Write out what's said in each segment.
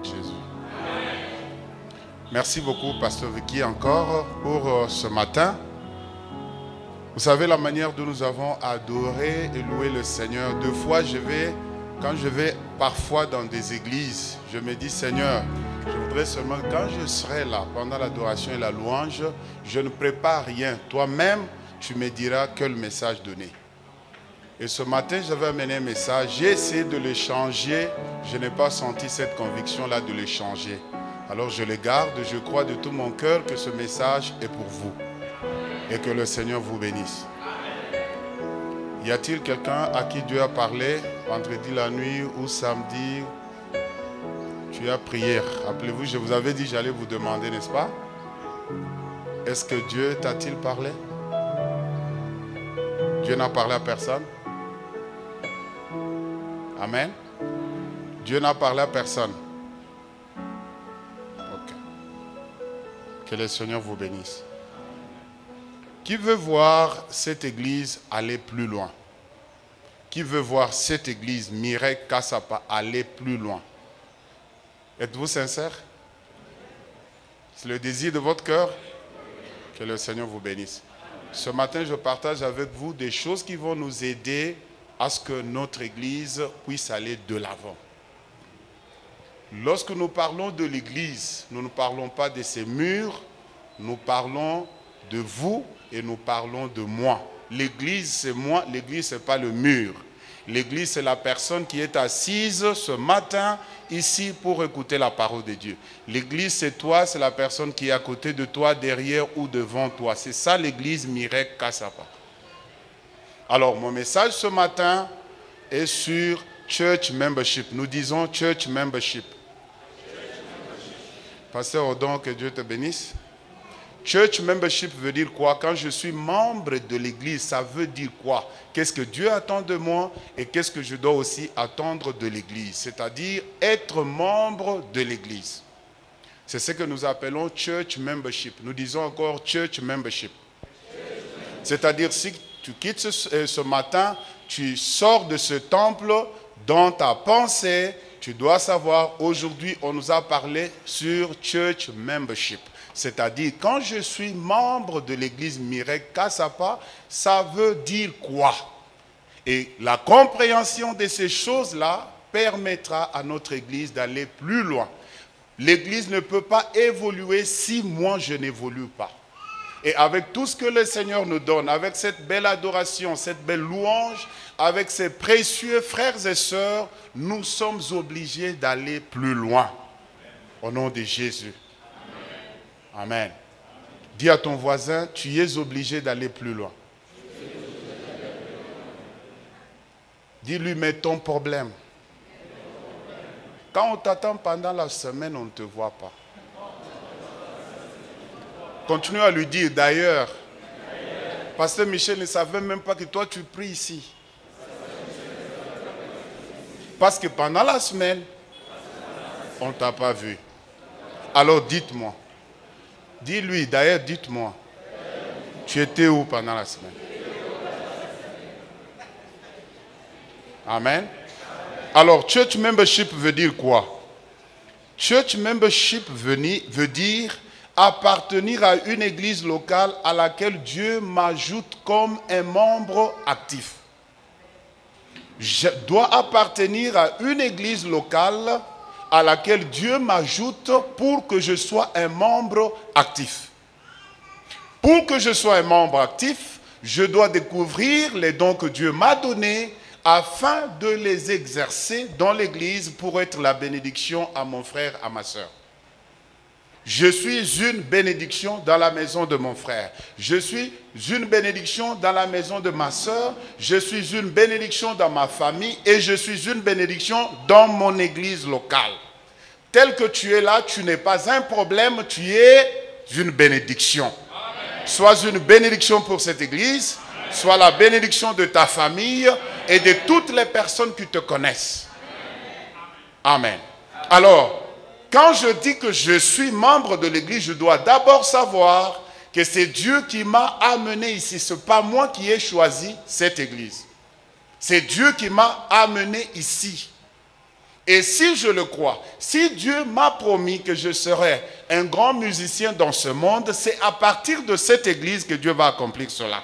de Jésus. Merci beaucoup, Pasteur Vicky, encore pour ce matin. Vous savez la manière dont nous avons adoré et loué le Seigneur. Deux fois, quand je vais parfois dans des églises, je me dis, Seigneur, je voudrais seulement, quand je serai là, pendant l'adoration et la louange, je ne prépare rien. Toi-même, tu me diras quel message donner. Et ce matin, j'avais amené un message. J'ai essayé de le changer. Je n'ai pas senti cette conviction-là de le changer. Alors je le garde. Je crois de tout mon cœur que ce message est pour vous. Et que le Seigneur vous bénisse. Y a-t-il quelqu'un à qui Dieu a parlé vendredi la nuit ou samedi? Tu as prié. Rappelez-vous, je vous avais dit j'allais vous demander, n'est-ce pas? Est-ce que Dieu t'a-t-il parlé? Dieu n'a parlé à personne? Amen. Dieu n'a parlé à personne. Ok. Que le Seigneur vous bénisse. Qui veut voir cette église aller plus loin? Qui veut voir cette église, Mireille Kassapa, aller plus loin? Êtes-vous sincère? C'est le désir de votre cœur? Que le Seigneur vous bénisse. Ce matin, je partage avec vous des choses qui vont nous aider à ce que notre église puisse aller de l'avant. Lorsque nous parlons de l'église, nous ne parlons pas de ses murs, nous parlons de vous et nous parlons de moi. L'église, c'est moi, l'église, ce n'est pas le mur. L'église, c'est la personne qui est assise ce matin ici pour écouter la parole de Dieu. L'église, c'est toi, c'est la personne qui est à côté de toi, derrière ou devant toi. C'est ça l'église Mireille Kassapa. Alors, mon message ce matin est sur Church Membership. Nous disons Church Membership. Pasteur Odon, que Dieu te bénisse. Church Membership veut dire quoi? Quand je suis membre de l'église, ça veut dire quoi? Qu'est-ce que Dieu attend de moi et qu'est-ce que je dois aussi attendre de l'église? C'est-à-dire être membre de l'église. C'est ce que nous appelons Church Membership. Nous disons encore Church Membership. C'est-à-dire si tu quittes ce matin, tu sors de ce temple dans ta pensée, tu dois savoir, aujourd'hui, on nous a parlé sur Church Membership. C'est-à-dire, quand je suis membre de l'église Mireille Kassapa, ça veut dire quoi? Et la compréhension de ces choses-là permettra à notre église d'aller plus loin. L'église ne peut pas évoluer si moi je n'évolue pas. Et avec tout ce que le Seigneur nous donne, avec cette belle adoration, cette belle louange, avec ces précieux frères et sœurs, nous sommes obligés d'aller plus loin. Au nom de Jésus. Amen. Dis à ton voisin, tu es obligé d'aller plus loin. Dis-lui, mais ton problème. Quand on t'attend pendant la semaine, on ne te voit pas. Continue à lui dire, d'ailleurs, Pasteur Michel ne savait même pas que toi tu pries ici. Parce que pendant la semaine, on ne t'a pas vu. Alors dites-moi. Dis-lui, d'ailleurs, dites-moi. Tu étais où pendant la semaine? Amen. Alors, Church Membership veut dire quoi? Church Membership veut dire appartenir à une église locale à laquelle Dieu m'ajoute comme un membre actif. Je dois appartenir à une église locale à laquelle Dieu m'ajoute pour que je sois un membre actif. Pour que je sois un membre actif, je dois découvrir les dons que Dieu m'a donnés afin de les exercer dans l'église pour être la bénédiction à mon frère, à ma soeur. Je suis une bénédiction dans la maison de mon frère. Je suis une bénédiction dans la maison de ma soeur. Je suis une bénédiction dans ma famille et je suis une bénédiction dans mon église locale. Tel que tu es là, tu n'es pas un problème, tu es une bénédiction. Amen. Sois une bénédiction pour cette église, amen. Sois la bénédiction de ta famille et de toutes les personnes qui te connaissent. Amen. Amen. Alors, quand je dis que je suis membre de l'église, je dois d'abord savoir que c'est Dieu qui m'a amené ici. Ce n'est pas moi qui ai choisi cette église. C'est Dieu qui m'a amené ici. Et si je le crois, si Dieu m'a promis que je serai un grand musicien dans ce monde, c'est à partir de cette église que Dieu va accomplir cela.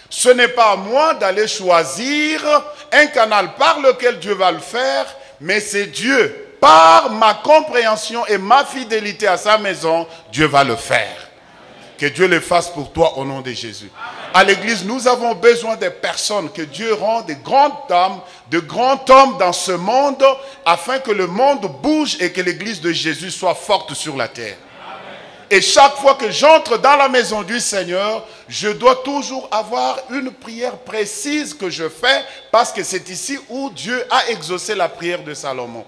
Ce n'est pas à moi d'aller choisir un canal par lequel Dieu va le faire, mais c'est Dieu. Par ma compréhension et ma fidélité à sa maison, Dieu va le faire. Que Dieu le fasse pour toi au nom de Jésus. À l'église, nous avons besoin des personnes que Dieu rend des grandes dames, de grands hommes dans ce monde, afin que le monde bouge et que l'église de Jésus soit forte sur la terre. Et chaque fois que j'entre dans la maison du Seigneur, je dois toujours avoir une prière précise que je fais, parce que c'est ici où Dieu a exaucé la prière de Salomon.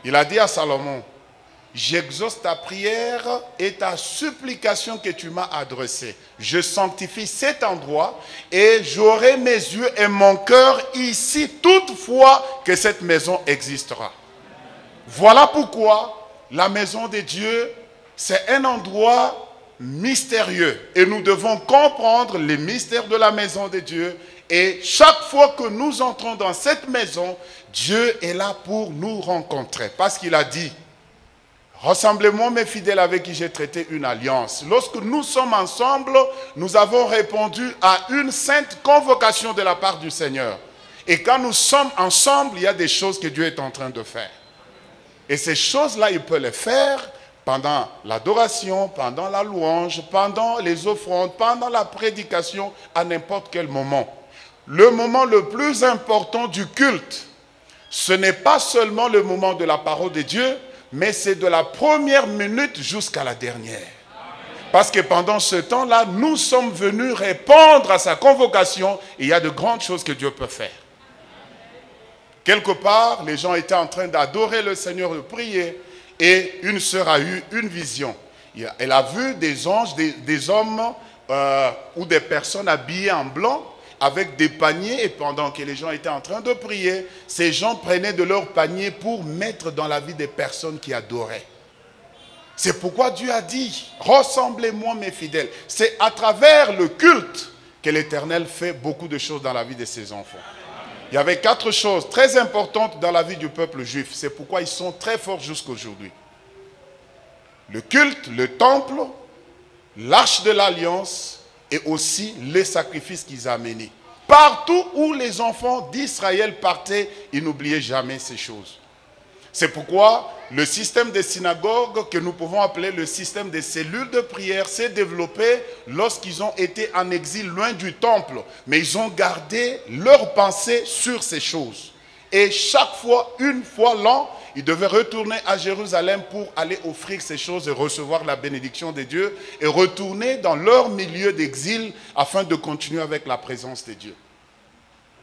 Il a dit à Salomon, j'exauce ta prière et ta supplication que tu m'as adressée. Je sanctifie cet endroit et j'aurai mes yeux et mon cœur ici toutefois que cette maison existera. Voilà pourquoi la maison de Dieu, c'est un endroit mystérieux. Et nous devons comprendre les mystères de la maison de Dieu. Et chaque fois que nous entrons dans cette maison, Dieu est là pour nous rencontrer. Parce qu'il a dit, ressemblez-moi mes fidèles avec qui j'ai traité une alliance. Lorsque nous sommes ensemble, nous avons répondu à une sainte convocation de la part du Seigneur. Et quand nous sommes ensemble, il y a des choses que Dieu est en train de faire. Et ces choses-là, il peut les faire pendant l'adoration, pendant la louange, pendant les offrandes, pendant la prédication, à n'importe quel moment. Le moment le plus important du culte, ce n'est pas seulement le moment de la parole de Dieu, mais c'est de la première minute jusqu'à la dernière. Parce que pendant ce temps-là, nous sommes venus répondre à sa convocation et il y a de grandes choses que Dieu peut faire. Quelque part, les gens étaient en train d'adorer le Seigneur, de prier, et une sœur a eu une vision. Elle a vu des anges, des hommes ou des personnes habillées en blanc, avec des paniers, et pendant que les gens étaient en train de prier, ces gens prenaient de leurs paniers pour mettre dans la vie des personnes qui adoraient. C'est pourquoi Dieu a dit, ressemblez-moi mes fidèles. C'est à travers le culte que l'Éternel fait beaucoup de choses dans la vie de ses enfants. Il y avait 4 choses très importantes dans la vie du peuple juif. C'est pourquoi ils sont très forts jusqu'aujourd'hui. Le culte, le temple, l'arche de l'alliance et aussi les sacrifices qu'ils amenaient. Partout où les enfants d'Israël partaient, ils n'oubliaient jamais ces choses. C'est pourquoi le système des synagogues, que nous pouvons appeler le système des cellules de prière, s'est développé lorsqu'ils ont été en exil loin du temple. Mais ils ont gardé leur pensée sur ces choses. Et chaque fois, une fois l'an, ils devaient retourner à Jérusalem pour aller offrir ces choses et recevoir la bénédiction de Dieu et retourner dans leur milieu d'exil afin de continuer avec la présence de Dieu.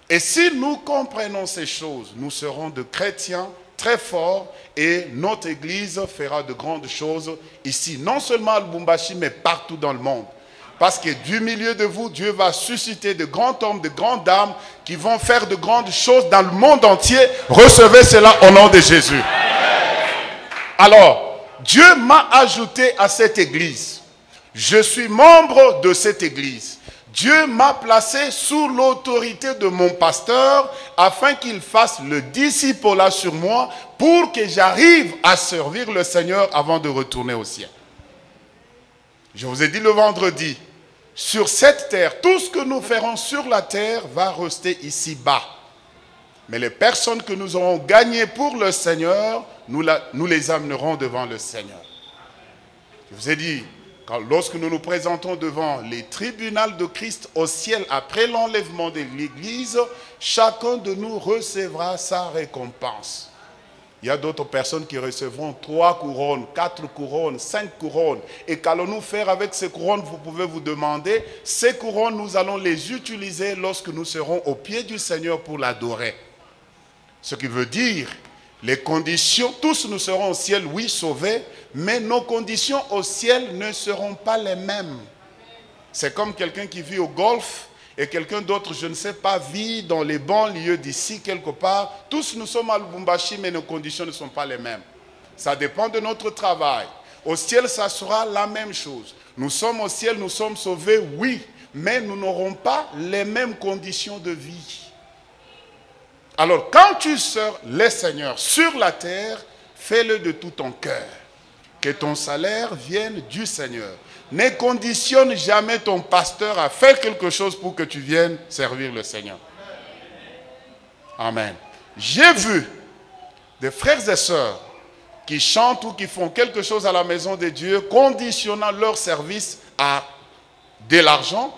Et si nous comprenons ces choses, nous serons de chrétiens très forts et notre église fera de grandes choses ici, non seulement à Lubumbashi, mais partout dans le monde. Parce que du milieu de vous, Dieu va susciter de grands hommes, de grandes dames qui vont faire de grandes choses dans le monde entier. Recevez cela au nom de Jésus. Alors, Dieu m'a ajouté à cette église. Je suis membre de cette église. Dieu m'a placé sous l'autorité de mon pasteur afin qu'il fasse le discipulat sur moi pour que j'arrive à servir le Seigneur avant de retourner au ciel. Je vous ai dit le vendredi, sur cette terre, tout ce que nous ferons sur la terre va rester ici-bas. Mais les personnes que nous aurons gagnées pour le Seigneur, nous les amènerons devant le Seigneur. Je vous ai dit, lorsque nous nous présentons devant les tribunaux de Christ au ciel, après l'enlèvement de l'Église, chacun de nous recevra sa récompense. Il y a d'autres personnes qui recevront 3 couronnes, 4 couronnes, 5 couronnes. Et qu'allons-nous faire avec ces couronnes? Vous pouvez vous demander. Ces couronnes, nous allons les utiliser lorsque nous serons au pied du Seigneur pour l'adorer. Ce qui veut dire, les conditions, tous nous serons au ciel, oui, sauvés, mais nos conditions au ciel ne seront pas les mêmes. C'est comme quelqu'un qui vit au golfe et quelqu'un d'autre, je ne sais pas, vit dans les banlieues d'ici quelque part. Tous nous sommes à Lubumbashi, mais nos conditions ne sont pas les mêmes. Ça dépend de notre travail. Au ciel, ça sera la même chose. Nous sommes au ciel, nous sommes sauvés, oui, mais nous n'aurons pas les mêmes conditions de vie. Alors, quand tu sers les seigneurs sur la terre, fais-le de tout ton cœur. Que ton salaire vienne du Seigneur. Ne conditionne jamais ton pasteur à faire quelque chose pour que tu viennes servir le Seigneur. Amen. J'ai vu des frères et sœurs qui chantent ou qui font quelque chose à la maison de Dieu, conditionnant leur service à de l'argent.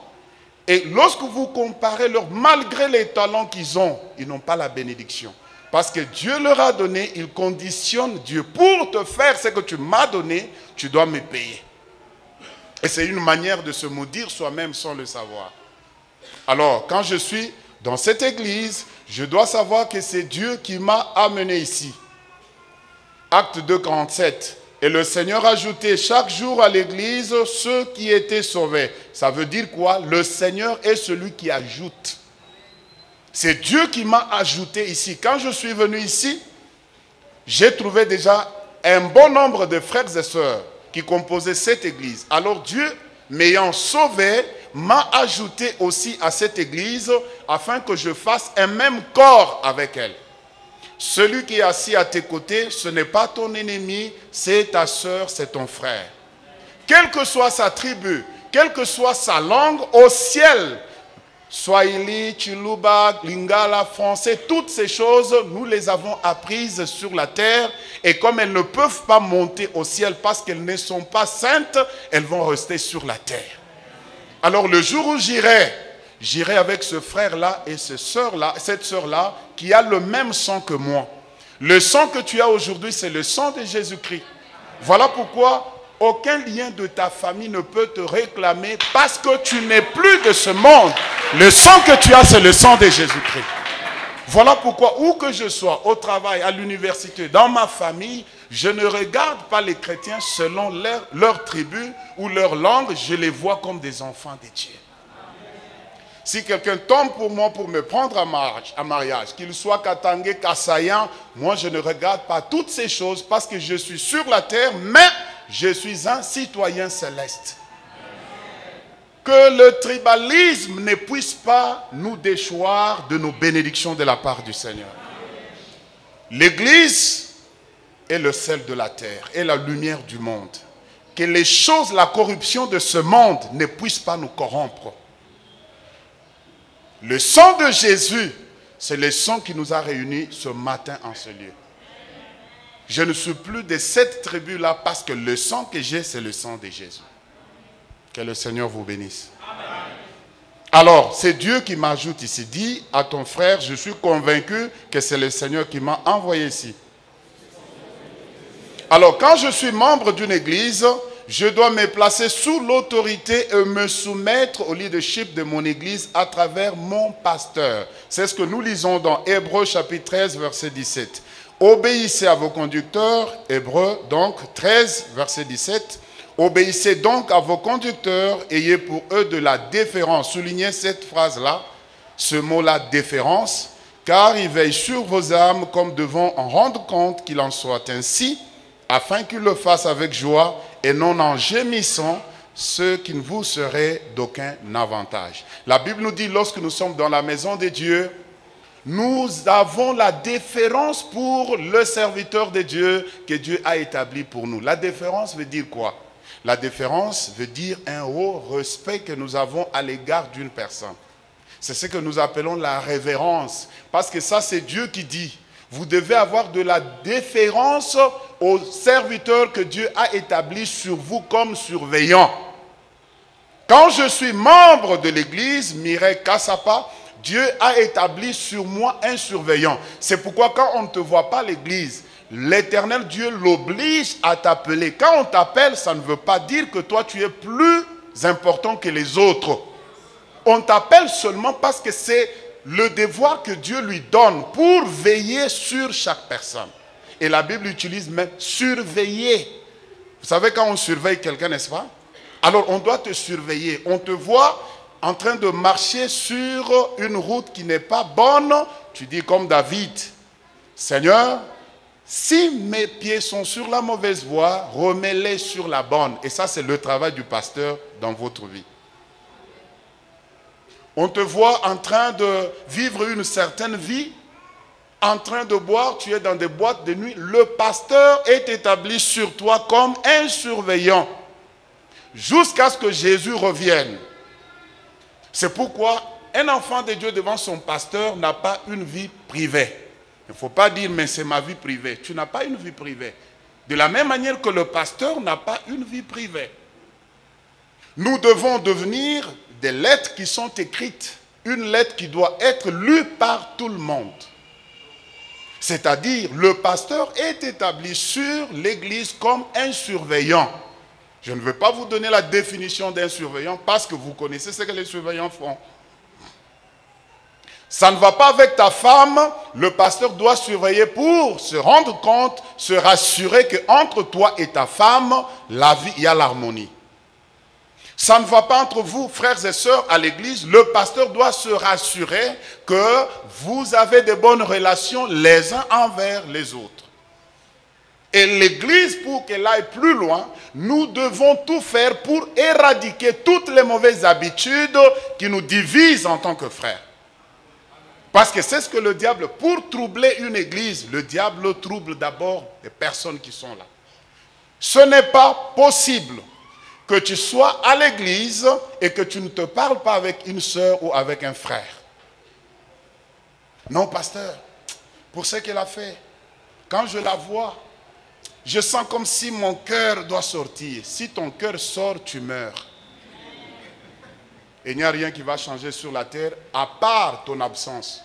Et lorsque vous comparez malgré les talents qu'ils ont, ils n'ont pas la bénédiction. Parce que Dieu leur a donné, ils conditionnent Dieu. Pour te faire ce que tu m'as donné, tu dois me payer. Et c'est une manière de se maudire soi-même sans le savoir. Alors, quand je suis dans cette église, je dois savoir que c'est Dieu qui m'a amené ici. Acte 2, 47. Et le Seigneur ajoutait chaque jour à l'église ceux qui étaient sauvés. Ça veut dire quoi? Le Seigneur est celui qui ajoute. C'est Dieu qui m'a ajouté ici. Quand je suis venu ici, j'ai trouvé déjà un bon nombre de frères et sœurs qui composaient cette église. Alors Dieu, m'ayant sauvé, m'a ajouté aussi à cette église afin que je fasse un même corps avec elle. Celui qui est assis à tes côtés, ce n'est pas ton ennemi, c'est ta sœur, c'est ton frère. Quelle que soit sa tribu, quelle que soit sa langue, au ciel, Swahili, Chiluba, Lingala, français, toutes ces choses, nous les avons apprises sur la terre. Et comme elles ne peuvent pas monter au ciel parce qu'elles ne sont pas saintes, elles vont rester sur la terre. Alors le jour où j'irai avec ce frère-là et cette sœur-là qui a le même sang que moi. Le sang que tu as aujourd'hui, c'est le sang de Jésus-Christ. Voilà pourquoi aucun lien de ta famille ne peut te réclamer parce que tu n'es plus de ce monde. Le sang que tu as, c'est le sang de Jésus-Christ. Voilà pourquoi, où que je sois, au travail, à l'université, dans ma famille, je ne regarde pas les chrétiens selon leur tribu ou leur langue, je les vois comme des enfants de Dieu. Si quelqu'un tombe pour moi pour me prendre à mariage, qu'il soit Katangé, Kassayan, moi je ne regarde pas toutes ces choses parce que je suis sur la terre, mais je suis un citoyen céleste. Que le tribalisme ne puisse pas nous déchoir de nos bénédictions de la part du Seigneur. L'Église est le sel de la terre et la lumière du monde. Que les choses, la corruption de ce monde ne puisse pas nous corrompre. Le sang de Jésus, c'est le sang qui nous a réunis ce matin en ce lieu. Je ne suis plus de cette tribu-là parce que le sang que j'ai, c'est le sang de Jésus. Que le Seigneur vous bénisse. Amen. Alors, c'est Dieu qui m'ajoute ici. Dis à ton frère, je suis convaincu que c'est le Seigneur qui m'a envoyé ici. Alors, quand je suis membre d'une église, je dois me placer sous l'autorité et me soumettre au leadership de mon église à travers mon pasteur. C'est ce que nous lisons dans Hébreux chapitre 13, verset 17. Obéissez à vos conducteurs, Hébreux donc 13, verset 17. Obéissez donc à vos conducteurs, ayez pour eux de la déférence. Soulignez cette phrase-là, ce mot-là, déférence, car ils veillent sur vos âmes comme devant en rendre compte qu'il en soit ainsi, afin qu'ils le fassent avec joie et non en gémissant, ce qui ne vous serait d'aucun avantage. La Bible nous dit, lorsque nous sommes dans la maison de Dieu, nous avons la déférence pour le serviteur de Dieu que Dieu a établi pour nous. La déférence veut dire quoi? La déférence veut dire un haut respect que nous avons à l'égard d'une personne. C'est ce que nous appelons la révérence. Parce que ça, c'est Dieu qui dit. Vous devez avoir de la déférence aux serviteurs que Dieu a établis sur vous comme surveillants. Quand je suis membre de l'église, Mireille Kassapa, Dieu a établi sur moi un surveillant. C'est pourquoi quand on ne te voit pas à l'église, l'Éternel Dieu l'oblige à t'appeler. Quand on t'appelle, ça ne veut pas dire que toi tu es plus important que les autres. On t'appelle seulement parce que c'est le devoir que Dieu lui donne pour veiller sur chaque personne. Et la Bible utilise même surveiller. Vous savez quand on surveille quelqu'un, n'est-ce pas? Alors on doit te surveiller. On te voit en train de marcher sur une route qui n'est pas bonne. Tu dis comme David, Seigneur, si mes pieds sont sur la mauvaise voie, remets-les sur la bonne. Et ça, c'est le travail du pasteur dans votre vie. On te voit en train de vivre une certaine vie en train de boire, tu es dans des boîtes de nuit, le pasteur est établi sur toi comme un surveillant jusqu'à ce que Jésus revienne. C'est pourquoi un enfant de Dieu devant son pasteur n'a pas une vie privée. Il ne faut pas dire, mais c'est ma vie privée. Tu n'as pas une vie privée. De la même manière que le pasteur n'a pas une vie privée. Nous devons devenir des lettres qui sont écrites. Une lettre qui doit être lue par tout le monde. C'est-à-dire, le pasteur est établi sur l'église comme un surveillant. Je ne vais pas vous donner la définition d'un surveillant parce que vous connaissez ce que les surveillants font. Ça ne va pas avec ta femme, le pasteur doit surveiller pour se rendre compte, se rassurer qu'entre toi et ta femme, la vie, il y a l'harmonie. Ça ne va pas entre vous, frères et sœurs, à l'église. Le pasteur doit se rassurer que vous avez de bonnes relations les uns envers les autres. Et l'église, pour qu'elle aille plus loin, nous devons tout faire pour éradiquer toutes les mauvaises habitudes qui nous divisent en tant que frères. Parce que c'est ce que le diable, pour troubler une église, le diable trouble d'abord les personnes qui sont là. Ce n'est pas possible que tu sois à l'église et que tu ne te parles pas avec une sœur ou avec un frère. Non, pasteur, pour ce qu'elle a fait, quand je la vois, je sens comme si mon cœur doit sortir. Si ton cœur sort, tu meurs. Et il n'y a rien qui va changer sur la terre à part ton absence.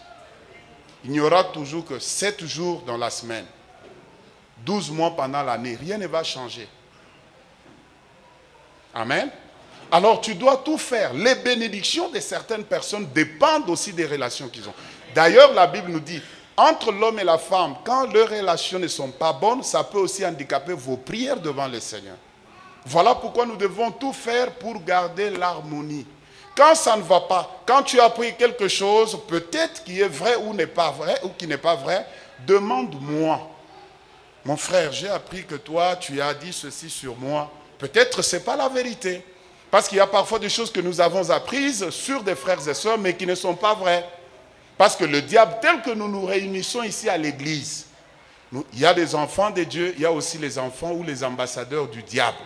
Il n'y aura toujours que 7 jours dans la semaine. 12 mois pendant l'année. Rien ne va changer. Amen. Alors tu dois tout faire. Les bénédictions de certaines personnes dépendent aussi des relations qu'ils ont. D'ailleurs, la Bible nous dit, entre l'homme et la femme, quand leurs relations ne sont pas bonnes, ça peut aussi handicaper vos prières devant le Seigneur. Voilà pourquoi nous devons tout faire pour garder l'harmonie. Quand ça ne va pas, quand tu as appris quelque chose, peut-être qui est vrai ou n'est pas vrai, ou qui n'est pas vrai, demande-moi. Mon frère, j'ai appris que toi, tu as dit ceci sur moi. Peut-être que ce n'est pas la vérité. Parce qu'il y a parfois des choses que nous avons apprises sur des frères et sœurs, mais qui ne sont pas vraies. Parce que le diable, tel que nous nous réunissons ici à l'église, il y a des enfants de Dieu, il y a aussi les enfants ou les ambassadeurs du diable.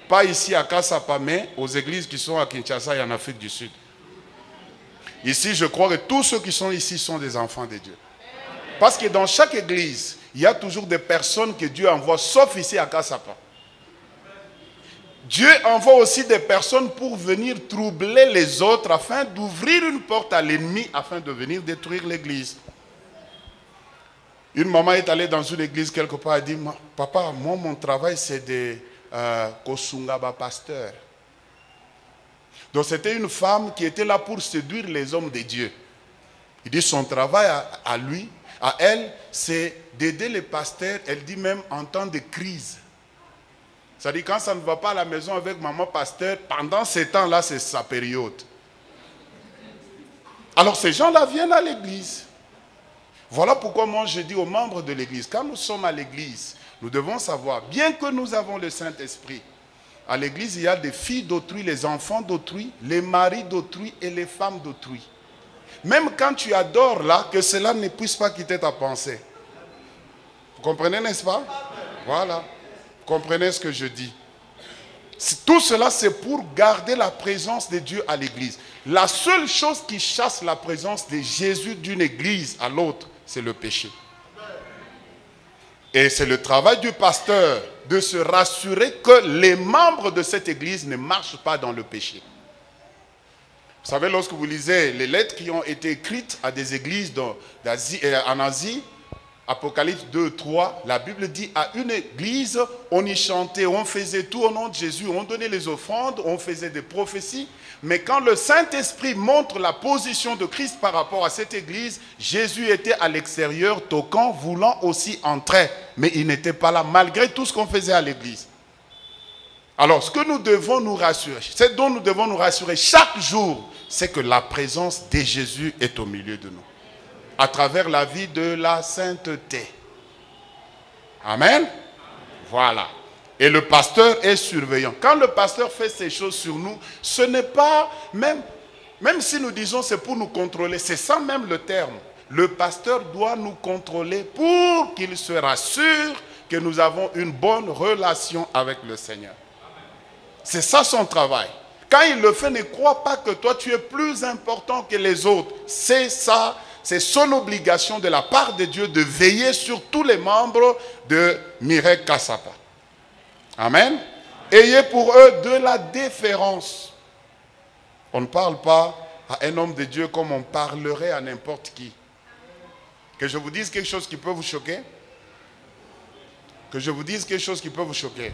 Pas ici à Kassapa, mais aux églises qui sont à Kinshasa et en Afrique du Sud. Ici, je crois que tous ceux qui sont ici sont des enfants de Dieu. Parce que dans chaque église, il y a toujours des personnes que Dieu envoie, sauf ici à Kassapa. Dieu envoie aussi des personnes pour venir troubler les autres afin d'ouvrir une porte à l'ennemi afin de venir détruire l'église. Une maman est allée dans une église quelque part et dit, papa, moi mon travail c'est de Kosungaba pasteur. Donc c'était une femme qui était là pour séduire les hommes de Dieu. Il dit son travail à lui, à elle, c'est d'aider les pasteurs, elle dit même en temps de crise. C'est-à-dire quand ça ne va pas à la maison avec maman pasteur, pendant ces temps-là, c'est sa période. Alors ces gens-là viennent à l'église. Voilà pourquoi moi je dis aux membres de l'église, quand nous sommes à l'église, nous devons savoir, bien que nous avons le Saint-Esprit, à l'église il y a des filles d'autrui, les enfants d'autrui, les maris d'autrui et les femmes d'autrui. Même quand tu adores là, que cela ne puisse pas quitter ta pensée. Vous comprenez, n'est-ce pas? Voilà. Comprenez ce que je dis. Tout cela, c'est pour garder la présence de Dieu à l'église. La seule chose qui chasse la présence de Jésus d'une église à l'autre, c'est le péché. Et c'est le travail du pasteur de se rassurer que les membres de cette église ne marchent pas dans le péché. Vous savez, lorsque vous lisez les lettres qui ont été écrites à des églises en Asie, Apocalypse 2, 3, la Bible dit à une église, on y chantait, on faisait tout au nom de Jésus, on donnait les offrandes, on faisait des prophéties. Mais quand le Saint-Esprit montre la position de Christ par rapport à cette église, Jésus était à l'extérieur, toquant, voulant aussi entrer. Mais il n'était pas là, malgré tout ce qu'on faisait à l'église. Alors, ce que nous devons nous rassurer, ce dont nous devons nous rassurer chaque jour, c'est que la présence de Jésus est au milieu de nous. À travers la vie de la sainteté. Amen. Voilà. Et le pasteur est surveillant. Quand le pasteur fait ces choses sur nous, ce n'est pas, même si nous disons c'est pour nous contrôler, c'est ça même le terme. le pasteur doit nous contrôler pour qu'il se rassure que nous avons une bonne relation avec le Seigneur. C'est ça son travail. Quand il le fait, ne crois pas que toi tu es plus important que les autres. C'est ça, c'est son obligation de la part de Dieu de veiller sur tous les membres de Mireille Kassapa. Amen. Ayez pour eux de la déférence. On ne parle pas à un homme de Dieu comme on parlerait à n'importe qui. Que je vous dise quelque chose qui peut vous choquer? Que je vous dise quelque chose qui peut vous choquer.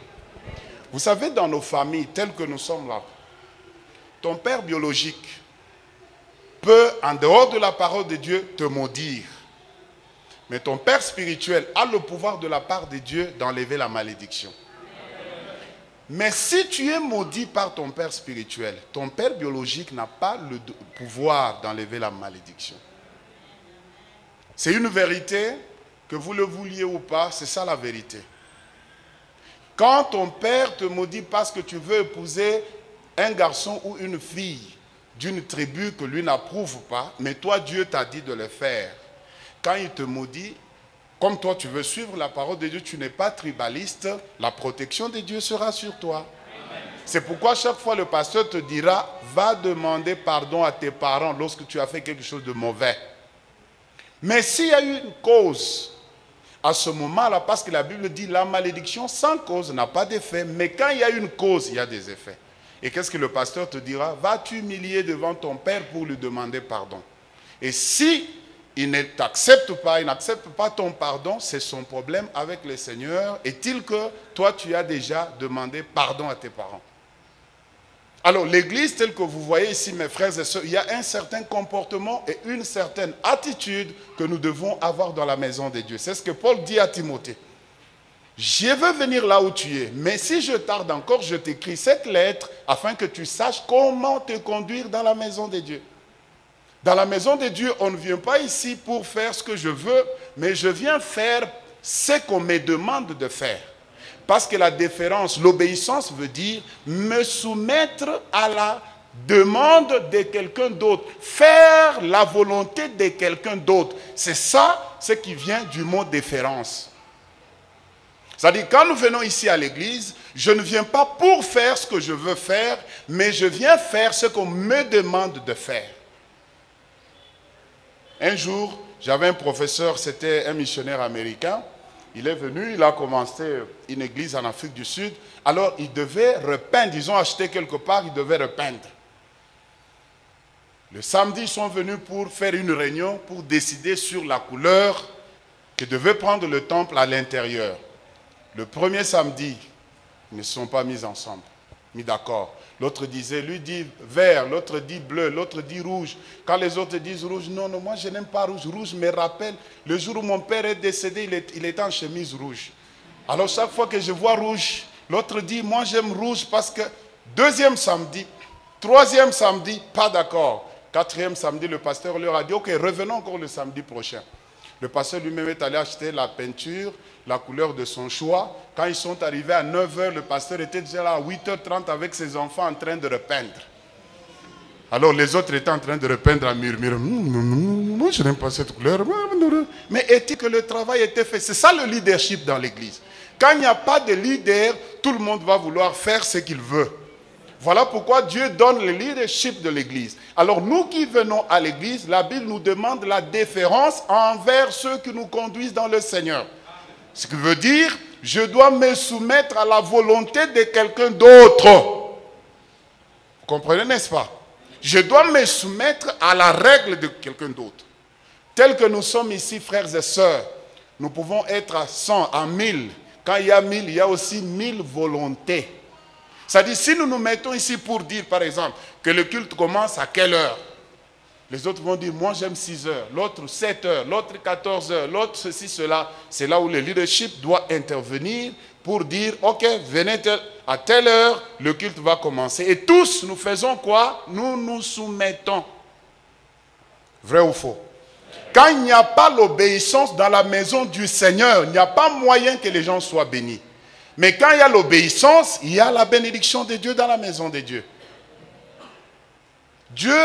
Vous savez, dans nos familles, telles que nous sommes là, ton père biologique peut, en dehors de la parole de Dieu, te maudire. Mais ton père spirituel a le pouvoir de la part de Dieu d'enlever la malédiction. Mais si tu es maudit par ton père spirituel, ton père biologique n'a pas le pouvoir d'enlever la malédiction. C'est une vérité, que vous le vouliez ou pas, c'est ça la vérité. Quand ton père te maudit parce que tu veux épouser un garçon ou une fille d'une tribu que lui n'approuve pas, mais toi Dieu t'a dit de le faire. Quand il te maudit, comme toi tu veux suivre la parole de Dieu, tu n'es pas tribaliste, la protection de Dieu sera sur toi. C'est pourquoi chaque fois le pasteur te dira, va demander pardon à tes parents lorsque tu as fait quelque chose de mauvais. Mais s'il y a eu une cause, à ce moment-là, parce que la Bible dit, la malédiction sans cause n'a pas d'effet, mais quand il y a une cause, il y a des effets. Et qu'est-ce que le pasteur te dira? Va t'humilier devant ton père pour lui demander pardon. Et si il ne t'accepte pas, il n'accepte pas ton pardon, c'est son problème avec le Seigneur. Est-il que toi, tu as déjà demandé pardon à tes parents? Alors, l'église telle que vous voyez ici, mes frères et sœurs, il y a un certain comportement et une certaine attitude que nous devons avoir dans la maison de Dieu. C'est ce que Paul dit à Timothée. Je veux venir là où tu es, mais si je tarde encore, je t'écris cette lettre afin que tu saches comment te conduire dans la maison de Dieu. Dans la maison de Dieu, on ne vient pas ici pour faire ce que je veux, mais je viens faire ce qu'on me demande de faire. Parce que la déférence, l'obéissance veut dire me soumettre à la demande de quelqu'un d'autre. Faire la volonté de quelqu'un d'autre. C'est ça, ce qui vient du mot déférence. C'est-à-dire, quand nous venons ici à l'église, je ne viens pas pour faire ce que je veux faire, mais je viens faire ce qu'on me demande de faire. Un jour, j'avais un professeur, c'était un missionnaire américain. Il est venu, il a commencé une église en Afrique du Sud. Alors, il devait repeindre. Ils ont acheté quelque part, il devait repeindre. Le samedi, ils sont venus pour faire une réunion, pour décider sur la couleur que devait prendre le temple à l'intérieur. Le premier samedi, ils ne se sont pas mis ensemble, mis d'accord. L'autre disait, lui dit vert, l'autre dit bleu, l'autre dit rouge. Quand les autres disent rouge, non, non, moi je n'aime pas rouge. Rouge me rappelle le jour où mon père est décédé, il était en chemise rouge. Alors chaque fois que je vois rouge, l'autre dit, moi j'aime rouge parce que deuxième samedi, troisième samedi, pas d'accord. Quatrième samedi, le pasteur leur a dit, ok, revenons encore le samedi prochain. Le pasteur lui-même est allé acheter la peinture, la couleur de son choix. Quand ils sont arrivés à 9 h, le pasteur était déjà là à 8 h 30 avec ses enfants en train de repeindre. Alors les autres étaient en train de repeindre à murmure. Moi je n'aime pas cette couleur. Mais est-il que le travail était fait? C'est ça le leadership dans l'église. Quand il n'y a pas de leader, tout le monde va vouloir faire ce qu'il veut. Voilà pourquoi Dieu donne le leadership de l'église. Alors nous qui venons à l'église, la Bible nous demande la déférence envers ceux qui nous conduisent dans le Seigneur. Ce qui veut dire, je dois me soumettre à la volonté de quelqu'un d'autre. Vous comprenez, n'est-ce pas? Je dois me soumettre à la règle de quelqu'un d'autre. Tel que nous sommes ici, frères et sœurs, nous pouvons être à 100, à 1000. Quand il y a 1000, il y a aussi 1000 volontés. C'est-à-dire, si nous nous mettons ici pour dire, par exemple, que le culte commence à quelle heure? Les autres vont dire, moi j'aime 6 heures, l'autre 7 heures, l'autre 14 heures, l'autre ceci, cela. C'est là où le leadership doit intervenir pour dire, ok, venez à telle heure, le culte va commencer. Et tous, nous faisons quoi? Nous nous soumettons. Vrai ou faux? Quand il n'y a pas l'obéissance dans la maison du Seigneur, il n'y a pas moyen que les gens soient bénis. Mais quand il y a l'obéissance, il y a la bénédiction de Dieu dans la maison de Dieu. Dieu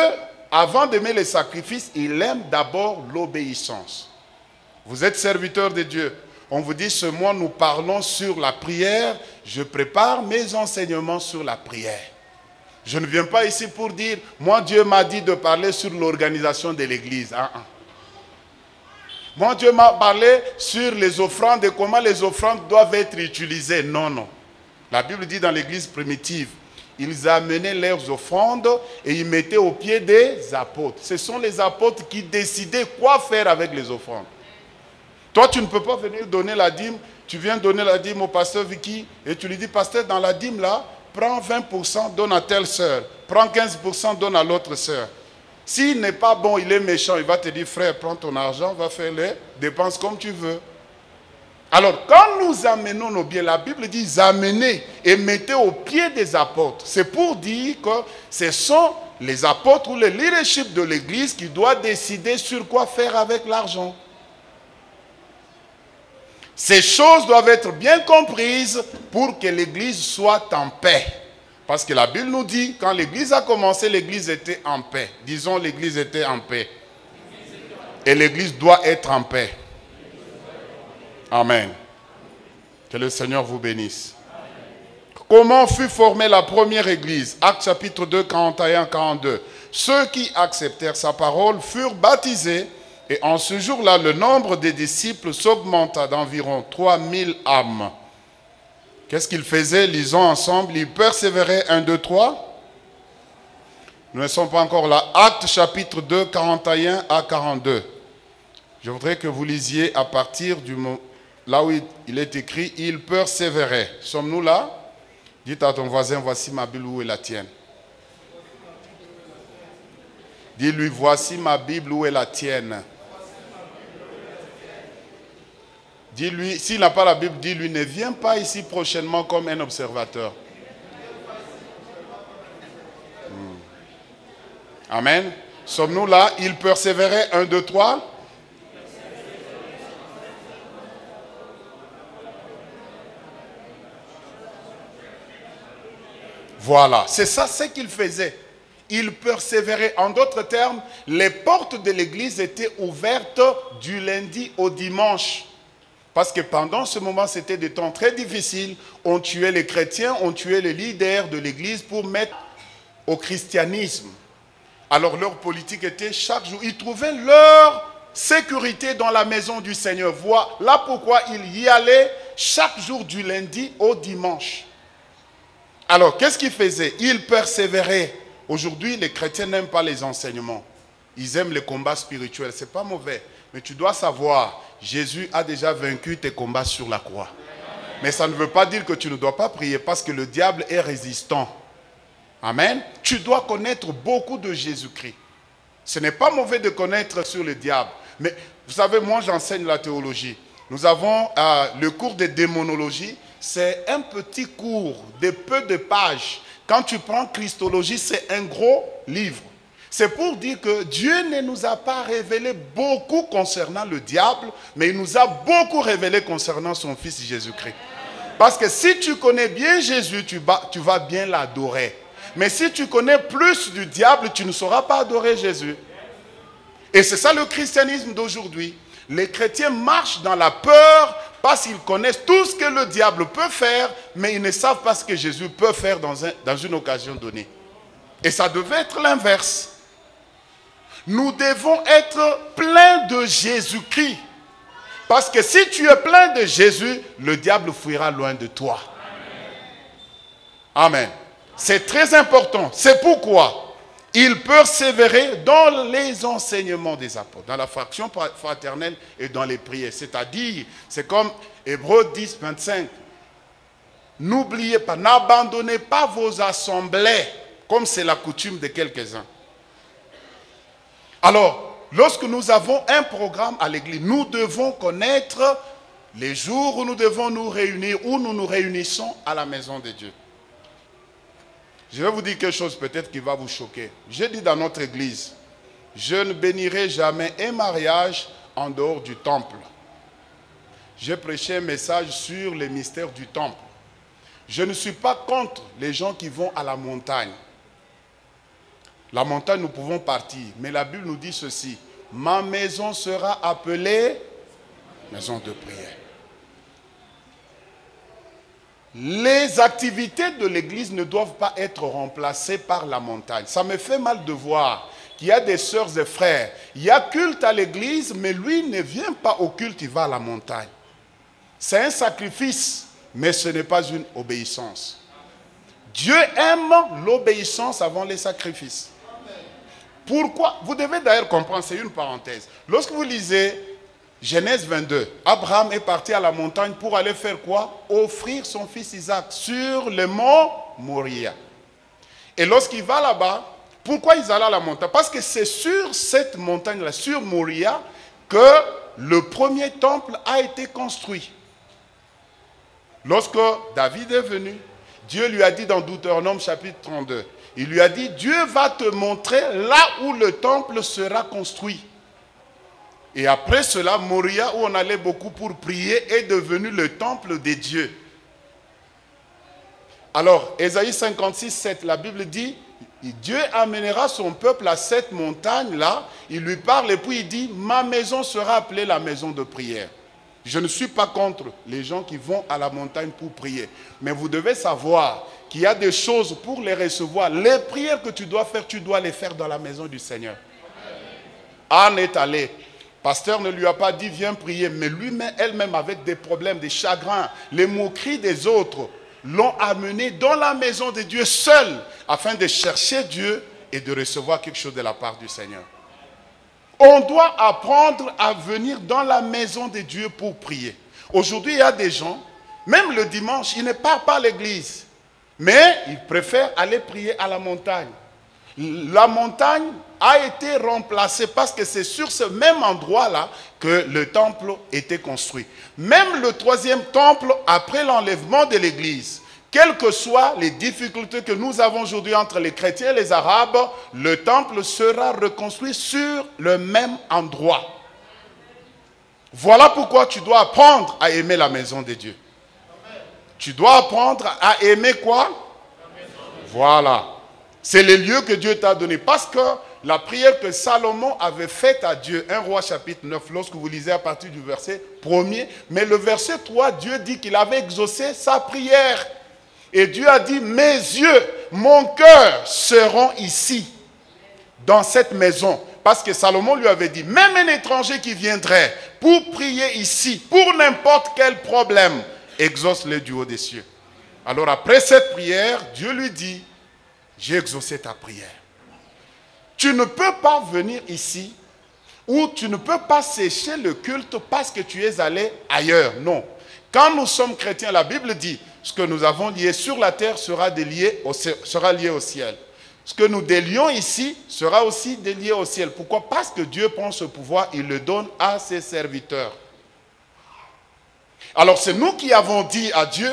avant d'aimer les sacrifices, il aime d'abord l'obéissance. Vous êtes serviteur de Dieu. On vous dit, ce mois, nous parlons sur la prière. Je prépare mes enseignements sur la prière. Je ne viens pas ici pour dire, moi, Dieu m'a dit de parler sur l'organisation de l'église. Moi, Dieu m'a parlé sur les offrandes et comment les offrandes doivent être utilisées. Non, non. La Bible dit dans l'église primitive, ils amenaient leurs offrandes et ils mettaient au pied des apôtres. Ce sont les apôtres qui décidaient quoi faire avec les offrandes. Toi, tu ne peux pas venir donner la dîme. Tu viens donner la dîme au pasteur Vicky et tu lui dis, pasteur, dans la dîme là, prends 20%, donne à telle sœur. Prends 15%, donne à l'autre sœur. S'il n'est pas bon, il est méchant, il va te dire, frère, prends ton argent, va faire les dépenses comme tu veux. Alors, quand nous amenons nos biens, la Bible dit, amenez et mettez au pied des apôtres. C'est pour dire que ce sont les apôtres ou le leadership de l'église qui doit décider sur quoi faire avec l'argent. Ces choses doivent être bien comprises pour que l'église soit en paix. Parce que la Bible nous dit, quand l'église a commencé, l'église était en paix. Disons, l'église était en paix. Et l'église doit être en paix. Amen. Que le Seigneur vous bénisse. Comment fut formée la première église? Actes chapitre 2, 41-42. Ceux qui acceptèrent sa parole furent baptisés. Et en ce jour-là, le nombre des disciples s'augmenta d'environ 3000 âmes. Qu'est-ce qu'ils faisaient? Lisons ensemble. Ils persévéraient. 1, 2, 3. Nous ne sommes pas encore là. Actes chapitre 2, 41 à 42. Je voudrais que vous lisiez à partir du mot, là où il est écrit, ils persévéraient. Sommes-nous là? Dites à ton voisin, voici ma Bible, où est la tienne? Dis-lui, voici ma Bible, où est la tienne? Dis-lui, s'il n'a pas la Bible, dis-lui, ne viens pas ici prochainement comme un observateur. Amen. Sommes-nous là? Ils persévéraient. 1, 2, 3. Voilà, c'est ça ce qu'ils faisaient. Ils persévéraient. En d'autres termes, les portes de l'église étaient ouvertes du lundi au dimanche. Parce que pendant ce moment, c'était des temps très difficiles. On tuait les chrétiens, on tuait les leaders de l'église pour mettre au christianisme. Alors leur politique était chaque jour, ils trouvaient leur sécurité dans la maison du Seigneur. Voilà pourquoi ils y allaient chaque jour du lundi au dimanche. Alors, qu'est-ce qu'ils faisaient? Ils persévéraient. Aujourd'hui, les chrétiens n'aiment pas les enseignements. Ils aiment les combats spirituels. Ce n'est pas mauvais. Mais tu dois savoir, Jésus a déjà vaincu tes combats sur la croix. Mais ça ne veut pas dire que tu ne dois pas prier parce que le diable est résistant. Amen. Tu dois connaître beaucoup de Jésus-Christ. Ce n'est pas mauvais de connaître sur le diable. Mais vous savez, moi j'enseigne la théologie. Nous avons le cours de démonologie. C'est un petit cours de peu de pages. Quand tu prends Christologie, c'est un gros livre. C'est pour dire que Dieu ne nous a pas révélé beaucoup concernant le diable, mais il nous a beaucoup révélé concernant son Fils Jésus-Christ. Parce que si tu connais bien Jésus, tu vas bien l'adorer. Mais si tu connais plus du diable, tu ne sauras pas adorer Jésus. Et c'est ça le christianisme d'aujourd'hui. Les chrétiens marchent dans la peur parce qu'ils connaissent tout ce que le diable peut faire, mais ils ne savent pas ce que Jésus peut faire dans une occasion donnée. Et ça devait être l'inverse. Nous devons être pleins de Jésus-Christ. Parce que si tu es plein de Jésus, le diable fuira loin de toi. Amen. C'est très important. C'est pourquoi ils persévéraient dans les enseignements des apôtres, dans la fraction fraternelle et dans les prières. C'est-à-dire, c'est comme Hébreux 10, 25. N'oubliez pas, n'abandonnez pas vos assemblées, comme c'est la coutume de quelques-uns. Alors, lorsque nous avons un programme à l'église, nous devons connaître les jours où nous devons nous réunir, où nous nous réunissons à la maison de Dieu. Je vais vous dire quelque chose peut-être qui va vous choquer. J'ai dit dans notre église, je ne bénirai jamais un mariage en dehors du temple. J'ai prêché un message sur les mystères du temple. Je ne suis pas contre les gens qui vont à la montagne. La montagne, nous pouvons partir. Mais la Bible nous dit ceci. Ma maison sera appelée maison de prière. Les activités de l'église ne doivent pas être remplacées par la montagne. Ça me fait mal de voir qu'il y a des sœurs et frères. Il y a culte à l'église, mais lui ne vient pas au culte, il va à la montagne. C'est un sacrifice, mais ce n'est pas une obéissance. Dieu aime l'obéissance avant les sacrifices. Pourquoi? Vous devez d'ailleurs comprendre, c'est une parenthèse. Lorsque vous lisez Genèse 22, Abraham est parti à la montagne pour aller faire quoi? Offrir son fils Isaac sur le mont Moria. Et lorsqu'il va là-bas, pourquoi ils allaient à la montagne? Parce que c'est sur cette montagne-là, sur Moria, que le premier temple a été construit. Lorsque David est venu, Dieu lui a dit dans Deutéronome chapitre 32, il lui a dit, Dieu va te montrer là où le temple sera construit. Et après cela, Moria, où on allait beaucoup pour prier, est devenu le temple des dieux. Alors, Ésaïe 56, 7, la Bible dit, Dieu amènera son peuple à cette montagne-là, il lui parle et puis il dit, ma maison sera appelée la maison de prière. Je ne suis pas contre les gens qui vont à la montagne pour prier. Mais vous devez savoir qu'il y a des choses pour les recevoir. Les prières que tu dois faire, tu dois les faire dans la maison du Seigneur. Anne est allée. Pasteur ne lui a pas dit, viens prier. Mais lui-même, elle-même, avec des problèmes, des chagrins, les moqueries des autres, l'ont amenée dans la maison de Dieu seule, afin de chercher Dieu et de recevoir quelque chose de la part du Seigneur. On doit apprendre à venir dans la maison de Dieu pour prier. Aujourd'hui, il y a des gens, même le dimanche, ils ne partent pas à l'église, mais ils préfèrent aller prier à la montagne. La montagne a été remplacée parce que c'est sur ce même endroit-là que le temple était construit. Même le troisième temple, après l'enlèvement de l'église, quelles que soient les difficultés que nous avons aujourd'hui entre les chrétiens et les arabes, le temple sera reconstruit sur le même endroit. Voilà pourquoi tu dois apprendre à aimer la maison de Dieu. Tu dois apprendre à aimer quoi? Voilà. C'est le lieu que Dieu t'a donné. Parce que la prière que Salomon avait faite à Dieu, 1 Roi chapitre 9, lorsque vous lisez à partir du verset 1er, mais le verset 3, Dieu dit qu'il avait exaucé sa prière. Et Dieu a dit, mes yeux, mon cœur seront ici, dans cette maison. Parce que Salomon lui avait dit, même un étranger qui viendrait pour prier ici, pour n'importe quel problème, exauce-le du haut des cieux. Alors après cette prière, Dieu lui dit, j'ai exaucé ta prière. Tu ne peux pas venir ici, ou tu ne peux pas sécher le culte parce que tu es allé ailleurs. Non. Quand nous sommes chrétiens, la Bible dit, ce que nous avons lié sur la terre sera lié au ciel. Ce que nous délions ici sera aussi délié au ciel. Pourquoi? Parce que Dieu prend ce pouvoir, il le donne à ses serviteurs. Alors c'est nous qui avons dit à Dieu,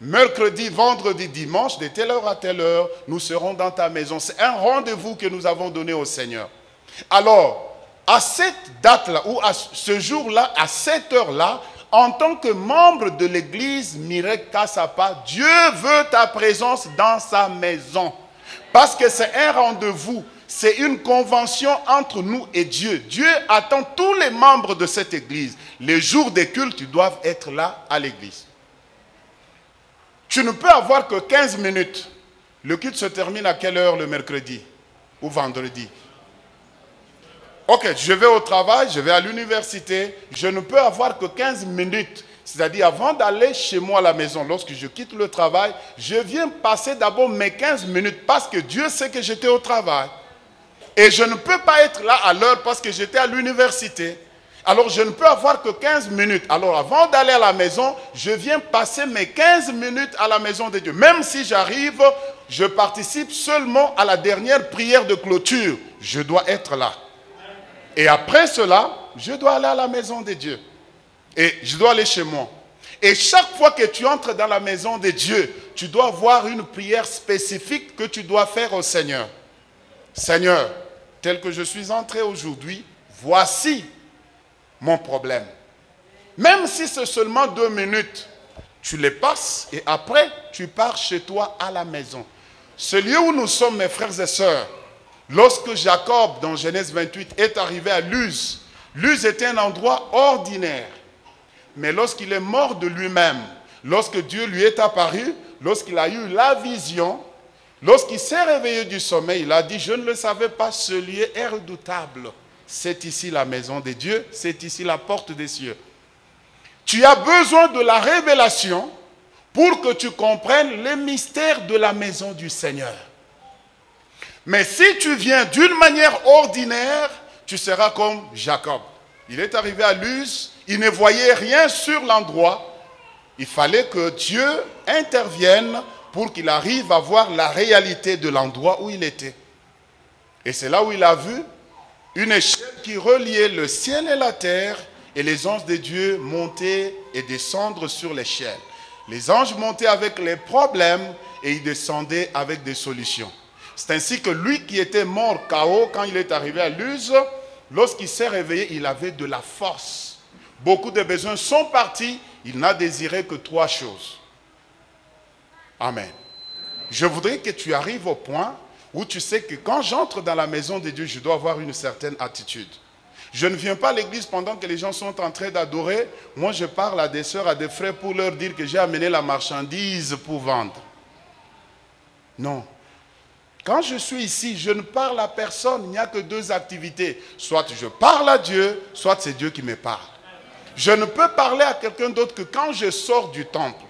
mercredi, vendredi, dimanche, de telle heure à telle heure, nous serons dans ta maison. C'est un rendez-vous que nous avons donné au Seigneur. Alors, à cette date-là, ou à ce jour-là, à cette heure-là, en tant que membre de l'église Mirek Kassapa, Dieu veut ta présence dans sa maison. Parce que c'est un rendez-vous, c'est une convention entre nous et Dieu. Dieu attend tous les membres de cette église. Les jours des cultes, ils doivent être là à l'église. Tu ne peux avoir que 15 minutes. Le culte se termine à quelle heure le mercredi ou vendredi? Ok, je vais au travail, je vais à l'université. Je ne peux avoir que 15 minutes. C'est-à-dire, avant d'aller chez moi à la maison, lorsque je quitte le travail, je viens passer d'abord mes 15 minutes parce que Dieu sait que j'étais au travail. Et je ne peux pas être là à l'heure parce que j'étais à l'université. Alors, je ne peux avoir que 15 minutes. Alors, avant d'aller à la maison, je viens passer mes 15 minutes à la maison de Dieu. Même si j'arrive, je participe seulement à la dernière prière de clôture. Je dois être là. Et après cela, je dois aller à la maison de Dieu. Et je dois aller chez moi. Et chaque fois que tu entres dans la maison de Dieu, tu dois avoir une prière spécifique que tu dois faire au Seigneur. Seigneur, tel que je suis entré aujourd'hui, voici mon problème. Même si c'est seulement 2 minutes, tu les passes et après, tu pars chez toi à la maison. Ce lieu où nous sommes, mes frères et sœurs, Lorsque Jacob, dans Genèse 28, est arrivé à Luz, Luz était un endroit ordinaire. Mais lorsqu'il est mort de lui-même, lorsque Dieu lui est apparu, lorsqu'il a eu la vision, lorsqu'il s'est réveillé du sommeil, il a dit, je ne le savais pas, ce lieu est redoutable. C'est ici la maison de Dieu, c'est ici la porte des cieux. Tu as besoin de la révélation pour que tu comprennes les mystères de la maison du Seigneur. Mais si tu viens d'une manière ordinaire, tu seras comme Jacob. Il est arrivé à Luz, il ne voyait rien sur l'endroit. Il fallait que Dieu intervienne pour qu'il arrive à voir la réalité de l'endroit où il était. Et c'est là où il a vu une échelle qui reliait le ciel et la terre, et les anges de Dieu montaient et descendre sur l'échelle. Les anges montaient avec les problèmes et ils descendaient avec des solutions. C'est ainsi que lui qui était mort KO quand il est arrivé à Luz, lorsqu'il s'est réveillé, il avait de la force. Beaucoup de besoins sont partis, il n'a désiré que 3 choses. Amen. Je voudrais que tu arrives au point où tu sais que quand j'entre dans la maison de Dieu, je dois avoir une certaine attitude. Je ne viens pas à l'église pendant que les gens sont en train d'adorer. Moi, je parle à des sœurs, à des frères pour leur dire que j'ai amené la marchandise pour vendre. Non. Quand je suis ici, je ne parle à personne. Il n'y a que 2 activités. Soit je parle à Dieu, soit c'est Dieu qui me parle. Je ne peux parler à quelqu'un d'autre que quand je sors du temple.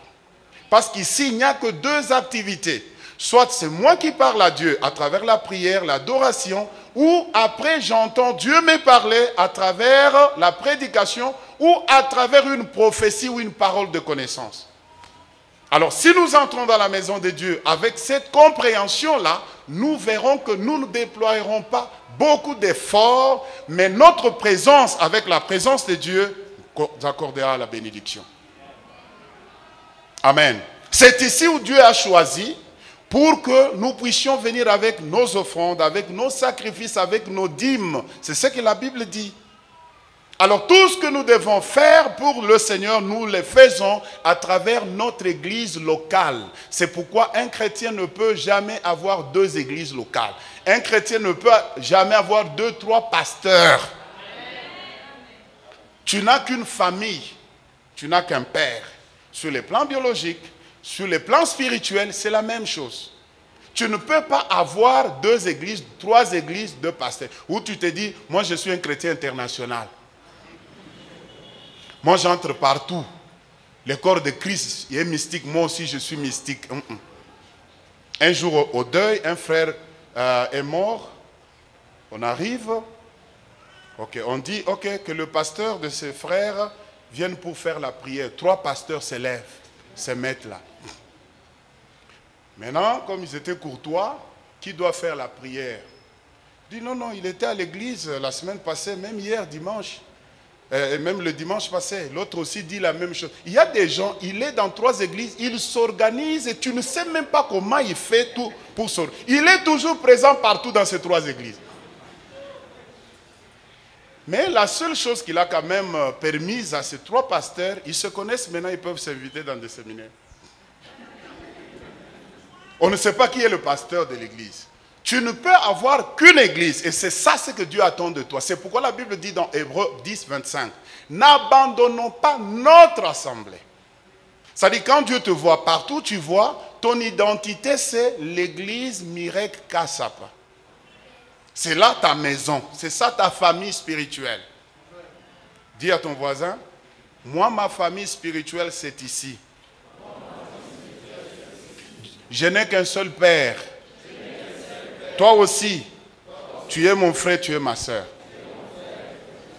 Parce qu'ici, il n'y a que 2 activités. Soit c'est moi qui parle à Dieu à travers la prière, l'adoration, ou après j'entends Dieu me parler à travers la prédication ou à travers une prophétie ou une parole de connaissance. Alors si nous entrons dans la maison de Dieu avec cette compréhension-là, nous verrons que nous ne déploierons pas beaucoup d'efforts, mais notre présence avec la présence de Dieu nous accordera la bénédiction. Amen. C'est ici où Dieu a choisi pour que nous puissions venir avec nos offrandes, avec nos sacrifices, avec nos dîmes. C'est ce que la Bible dit. Alors tout ce que nous devons faire pour le Seigneur, nous le faisons à travers notre église locale. C'est pourquoi un chrétien ne peut jamais avoir 2 églises locales. Un chrétien ne peut jamais avoir 2, 3 pasteurs. Tu n'as qu'une famille, tu n'as qu'un père. Sur les plans biologiques, sur les plans spirituels, c'est la même chose. Tu ne peux pas avoir 2 églises, 3 églises, 2 pasteurs. Où tu te dis, moi je suis un chrétien international. Moi j'entre partout. Le corps de Christ est mystique, moi aussi je suis mystique. Un jour au deuil, un frère est mort. On arrive. On dit que le pasteur de ses frères vienne pour faire la prière. 3 pasteurs se lèvent, se mettent là. Maintenant, comme ils étaient courtois, qui doit faire la prière? Il dit non, il était à l'église la semaine passée, même hier dimanche, même le dimanche passé. L'autre aussi dit la même chose. Il y a des gens, il est dans 3 églises, il s'organise et tu ne sais même pas comment il fait tout pour s'organiser. Il est toujours présent partout dans ces 3 églises. Mais la seule chose qu'il a quand même permise à ces 3 pasteurs, ils se connaissent maintenant, ils peuvent s'inviter dans des séminaires. On ne sait pas qui est le pasteur de l'église. Tu ne peux avoir qu'une église. Et c'est ça ce que Dieu attend de toi. C'est pourquoi la Bible dit dans Hébreux 10, 25, n'abandonnons pas notre assemblée. C'est-à-dire quand Dieu te voit partout, tu vois, ton identité c'est l'église Mirek Kassapa. C'est là ta maison. C'est ça ta famille spirituelle. Dis à ton voisin, moi ma famille spirituelle c'est ici. Je n'ai qu'un seul père. Toi aussi, tu es mon frère, tu es ma soeur.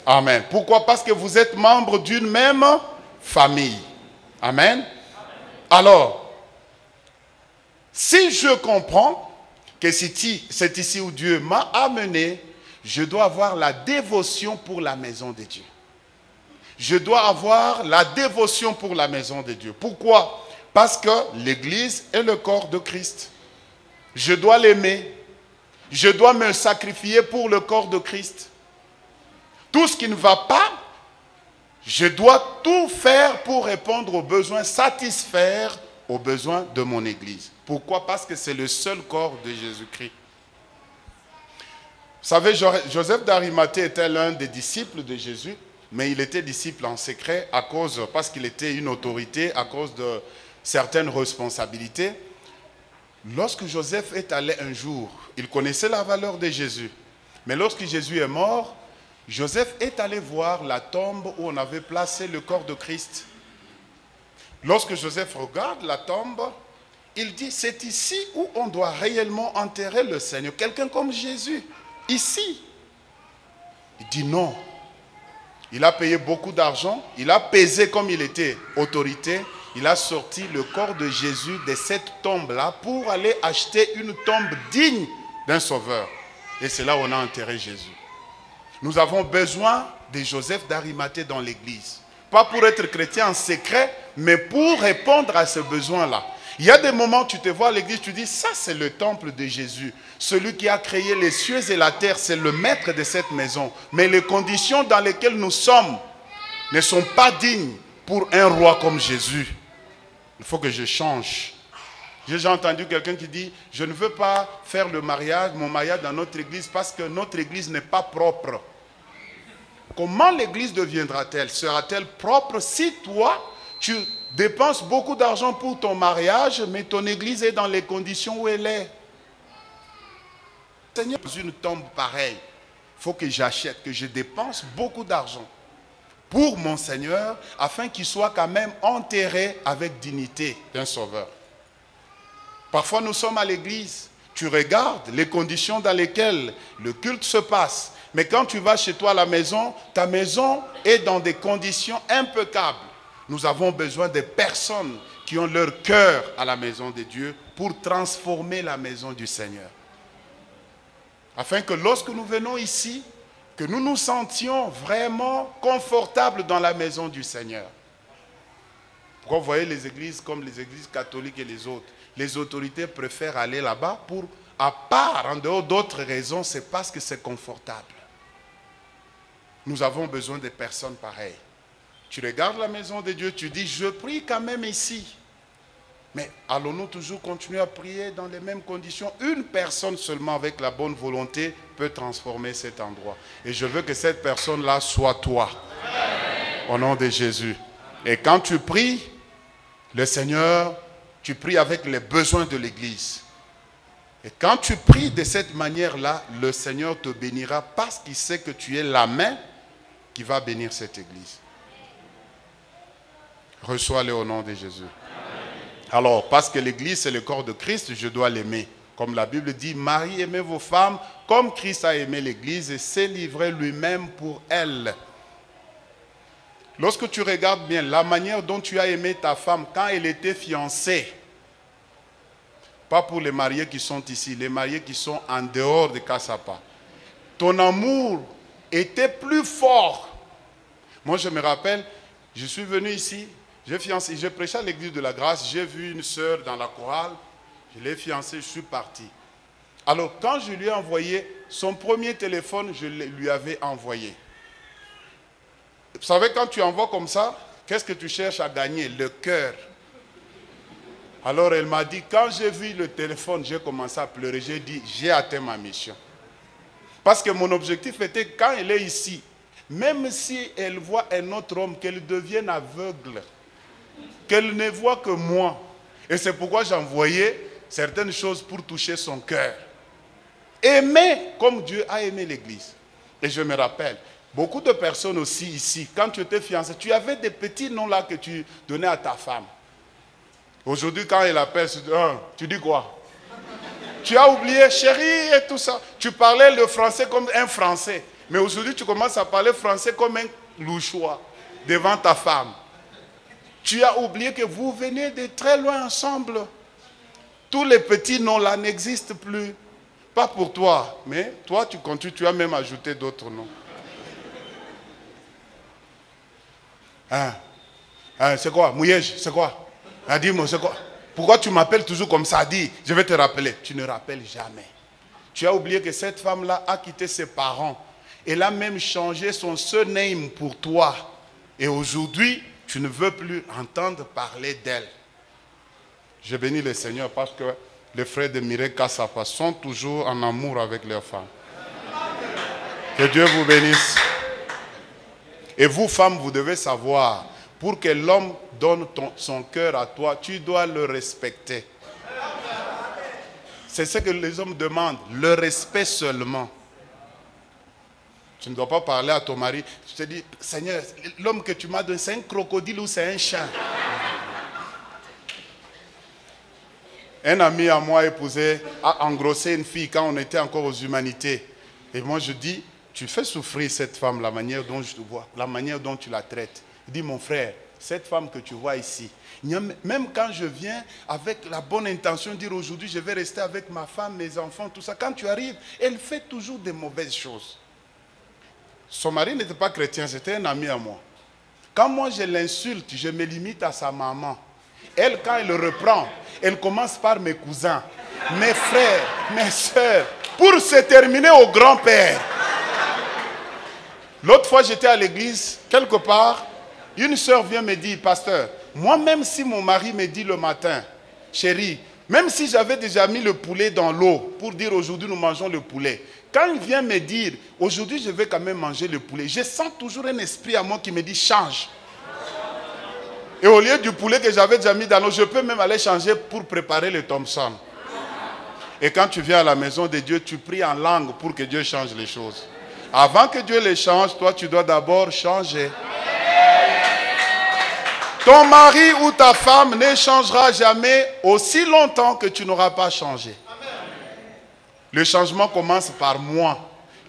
Amen. Pourquoi? Parce que vous êtes membres d'une même famille. Amen. Alors, si je comprends que c'est ici où Dieu m'a amené, je dois avoir la dévotion pour la maison de Dieu. Je dois avoir la dévotion pour la maison de Dieu. Pourquoi? Parce que l'Église est le corps de Christ. Je dois l'aimer. Je dois me sacrifier pour le corps de Christ. Tout ce qui ne va pas, je dois tout faire pour répondre aux besoins, satisfaire aux besoins de mon Église. Pourquoi? Parce que c'est le seul corps de Jésus-Christ. Vous savez, Joseph d'Arimathée était l'un des disciples de Jésus, mais il était disciple en secret parce qu'il était une autorité, à cause de certaines responsabilités. Lorsque Joseph est allé un jour, il connaissait la valeur de Jésus. Mais lorsque Jésus est mort, Joseph est allé voir la tombe où on avait placé le corps de Christ. Lorsque Joseph regarde la tombe, il dit, c'est ici où on doit réellement enterrer le Seigneur. Quelqu'un comme Jésus, ici. Il dit non. Il a payé beaucoup d'argent, il a pesé comme il était autorité. Il a sorti le corps de Jésus de cette tombe-là pour aller acheter une tombe digne d'un sauveur. Et c'est là où on a enterré Jésus. Nous avons besoin de Joseph d'Arimathée dans l'église. Pas pour être chrétien en secret, mais pour répondre à ce besoin-là. Il y a des moments où tu te vois à l'église, tu dis, ça c'est le temple de Jésus. Celui qui a créé les cieux et la terre, c'est le maître de cette maison. Mais les conditions dans lesquelles nous sommes ne sont pas dignes pour un roi comme Jésus. Il faut que je change. J'ai déjà entendu quelqu'un qui dit, je ne veux pas faire mon mariage dans notre église parce que notre église n'est pas propre. Comment l'église deviendra-t-elle? Sera-t-elle propre si toi, tu dépenses beaucoup d'argent pour ton mariage, mais ton église est dans les conditions où elle est? Seigneur, une tombe pareille, il faut que j'achète, que je dépense beaucoup d'argent pour mon Seigneur, afin qu'il soit quand même enterré avec dignité d'un sauveur. Parfois nous sommes à l'église, tu regardes les conditions dans lesquelles le culte se passe, mais quand tu vas chez toi à la maison, ta maison est dans des conditions impeccables. Nous avons besoin de personnes qui ont leur cœur à la maison de Dieu pour transformer la maison du Seigneur. Afin que lorsque nous venons ici, que nous nous sentions vraiment confortables dans la maison du Seigneur. Pourquoi vous voyez les églises comme les églises catholiques et les autres? Les autorités préfèrent aller là-bas pour, à part, en dehors d'autres raisons, c'est parce que c'est confortable. Nous avons besoin de personnes pareilles. Tu regardes la maison de Dieu, tu dis, je prie quand même ici. Mais allons-nous toujours continuer à prier dans les mêmes conditions? Une personne seulement avec la bonne volonté peut transformer cet endroit. Et je veux que cette personne-là soit toi. Amen. Au nom de Jésus. Et quand tu pries, le Seigneur, tu pries avec les besoins de l'église. Et quand tu pries de cette manière-là, le Seigneur te bénira parce qu'il sait que tu es la main qui va bénir cette église. Reçois-le au nom de Jésus. Alors, parce que l'église c'est le corps de Christ, je dois l'aimer. Comme la Bible dit, Marie, aimez vos femmes comme Christ a aimé l'église et s'est livré lui-même pour elle. Lorsque tu regardes bien la manière dont tu as aimé ta femme quand elle était fiancée, pas pour les mariés qui sont ici, les mariés qui sont en dehors de Kassapa, ton amour était plus fort. Moi je me rappelle, je suis venu ici, je prêchais à l'église de la grâce, j'ai vu une sœur dans la chorale, je l'ai fiancée, je suis parti. Alors quand je lui ai envoyé son premier téléphone, je lui avais envoyé. Vous savez, quand tu envoies comme ça, qu'est-ce que tu cherches à gagner? Le cœur. Alors elle m'a dit, quand j'ai vu le téléphone, j'ai commencé à pleurer, j'ai dit, j'ai atteint ma mission. Parce que mon objectif était, quand elle est ici, même si elle voit un autre homme, qu'elle devienne aveugle, qu'elle ne voit que moi. Et c'est pourquoi j'envoyais certaines choses pour toucher son cœur. Aimer comme Dieu a aimé l'église. Et je me rappelle, beaucoup de personnes aussi ici, quand tu étais fiancé, tu avais des petits noms là que tu donnais à ta femme. Aujourd'hui, quand elle appelle, tu dis quoi? Tu as oublié chérie et tout ça. Tu parlais le français comme un Français. Mais aujourd'hui, tu commences à parler français comme un louchois devant ta femme. Tu as oublié que vous venez de très loin ensemble. Tous les petits noms là n'existent plus. Pas pour toi, mais toi tu continues, tu as même ajouté d'autres noms. C'est quoi? Mouyej, c'est quoi? Dis-moi, c'est quoi? Pourquoi tu m'appelles toujours comme ça? Dis, je vais te rappeler. Tu ne rappelles jamais. Tu as oublié que cette femme-là a quitté ses parents. Elle a même changé son surname pour toi. Et aujourd'hui, tu ne veux plus entendre parler d'elle. Je bénis le Seigneur parce que les frères de Mireille Kassapa sont toujours en amour avec leurs femmes. Que Dieu vous bénisse. Et vous, femmes, vous devez savoir, pour que l'homme donne son cœur à toi, tu dois le respecter. C'est ce que les hommes demandent, le respect seulement. Tu ne dois pas parler à ton mari. Tu te dis, Seigneur, l'homme que tu m'as donné, c'est un crocodile ou c'est un chat? Un ami à moi a engrossé une fille quand on était encore aux humanités. Et moi je dis, tu fais souffrir cette femme, la manière dont je te vois, la manière dont tu la traites. Il dit, mon frère, cette femme que tu vois ici, même quand je viens avec la bonne intention de dire aujourd'hui je vais rester avec ma femme, mes enfants, tout ça, quand tu arrives, elle fait toujours des mauvaises choses. Son mari n'était pas chrétien, c'était un ami à moi. Quand moi je l'insulte, je me limite à sa maman. Elle, quand elle reprend, elle commence par mes cousins, mes frères, mes soeurs, pour se terminer au grand-père. L'autre fois, j'étais à l'église, quelque part, une soeur vient me dire, pasteur, moi même si mon mari me dit le matin, chérie, même si j'avais déjà mis le poulet dans l'eau pour dire aujourd'hui nous mangeons le poulet, quand il vient me dire aujourd'hui je vais quand même manger le poulet, je sens toujours un esprit à moi qui me dit change. Et au lieu du poulet que j'avais déjà mis dans l'eau, je peux même aller changer pour préparer le Thompson. Et quand tu viens à la maison de Dieu, tu pries en langue pour que Dieu change les choses. Avant que Dieu les change, toi tu dois d'abord changer. Ton mari ou ta femme ne changera jamais aussi longtemps que tu n'auras pas changé. Le changement commence par moi.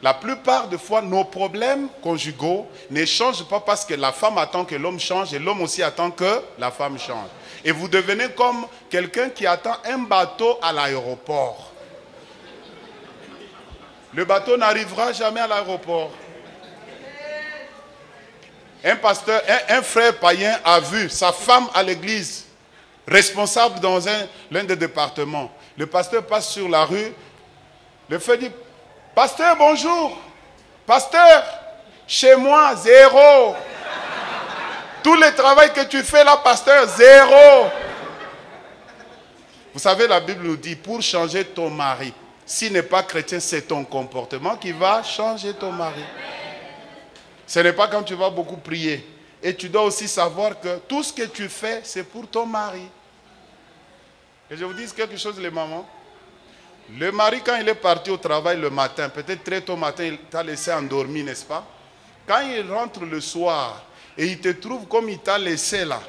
La plupart des fois, nos problèmes conjugaux ne changent pas parce que la femme attend que l'homme change et l'homme aussi attend que la femme change. Et vous devenez comme quelqu'un qui attend un bateau à l'aéroport. Le bateau n'arrivera jamais à l'aéroport. Un pasteur, un frère païen a vu sa femme à l'église, responsable dans l'un des départements. Le pasteur passe sur la rue, le frère dit, pasteur, bonjour. Pasteur, chez moi, zéro. Tout le travail que tu fais là, pasteur, zéro. Vous savez, la Bible nous dit, pour changer ton mari, s'il n'est pas chrétien, c'est ton comportement qui va changer ton mari. Ce n'est pas quand tu vas beaucoup prier. Et tu dois aussi savoir que tout ce que tu fais, c'est pour ton mari. Et je vous dis quelque chose, les mamans. Le mari, quand il est parti au travail le matin, peut-être très tôt matin, il t'a laissé endormi, n'est-ce pas? Quand il rentre le soir et il te trouve comme il t'a laissé là,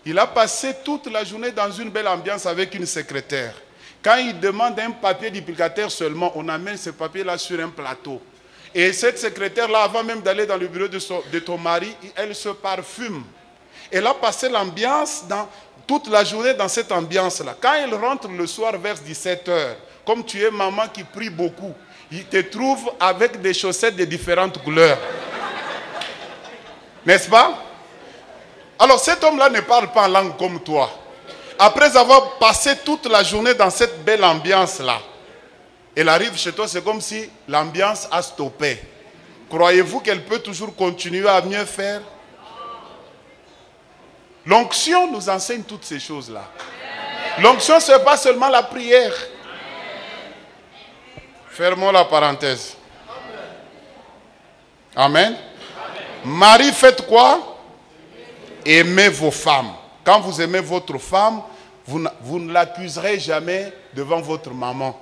il a passé toute la journée dans une belle ambiance avec une secrétaire. Quand il demande un papier d'hypothécaire seulement, on amène ce papier-là sur un plateau. Et cette secrétaire-là, avant même d'aller dans le bureau de ton mari, elle se parfume. Elle a passé l'ambiance toute la journée dans cette ambiance-là. Quand elle rentre le soir vers 17h, comme tu es maman qui prie beaucoup, il te trouve avec des chaussettes de différentes couleurs. N'est-ce pas? Alors cet homme-là ne parle pas en langue comme toi. Après avoir passé toute la journée dans cette belle ambiance-là, elle arrive chez toi, c'est comme si l'ambiance a stoppé. Croyez-vous qu'elle peut toujours continuer à mieux faire? L'onction nous enseigne toutes ces choses-là. L'onction, ce n'est pas seulement la prière. Fermons la parenthèse. Amen. Marie, faites quoi? Aimez vos femmes. Quand vous aimez votre femme, vous ne l'accuserez jamais devant votre maman.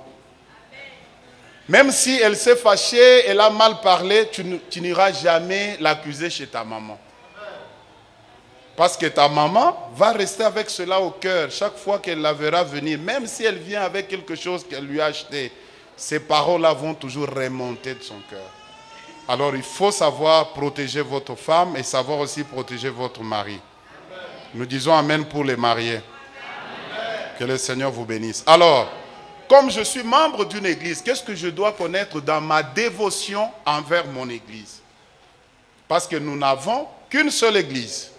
Même si elle s'est fâchée, elle a mal parlé, tu n'iras jamais l'accuser chez ta maman. Parce que ta maman va rester avec cela au cœur chaque fois qu'elle la verra venir. Même si elle vient avec quelque chose qu'elle lui a acheté, ces paroles-là vont toujours remonter de son cœur. Alors il faut savoir protéger votre femme et savoir aussi protéger votre mari. Nous disons Amen pour les mariés. Que le Seigneur vous bénisse. Alors, comme je suis membre d'une église, qu'est-ce que je dois connaître dans ma dévotion envers mon église? Parce que nous n'avons qu'une seule église.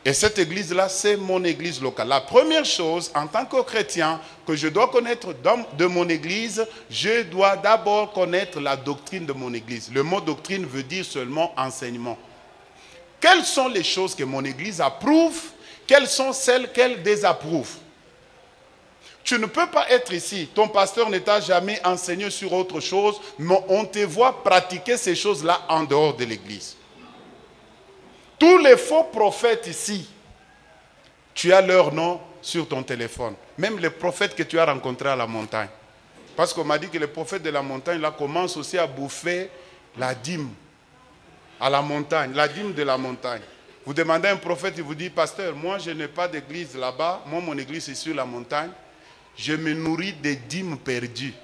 Et cette église-là, c'est mon église locale. La première chose, en tant que chrétien, que je dois connaître de mon église, je dois d'abord connaître la doctrine de mon église. Le mot doctrine veut dire seulement enseignement. Quelles sont les choses que mon église approuve? Quelles sont celles qu'elle désapprouve? Tu ne peux pas être ici. Ton pasteur ne t'a jamais enseigné sur autre chose, mais on te voit pratiquer ces choses-là en dehors de l'église. Tous les faux prophètes ici, tu as leur nom sur ton téléphone. Même les prophètes que tu as rencontrés à la montagne. Parce qu'on m'a dit que les prophètes de la montagne, là, commencent aussi à bouffer la dîme à la montagne, la dîme de la montagne. Vous demandez à un prophète, il vous dit, pasteur, moi je n'ai pas d'église là-bas, moi mon église est sur la montagne, je me nourris des dîmes perdues.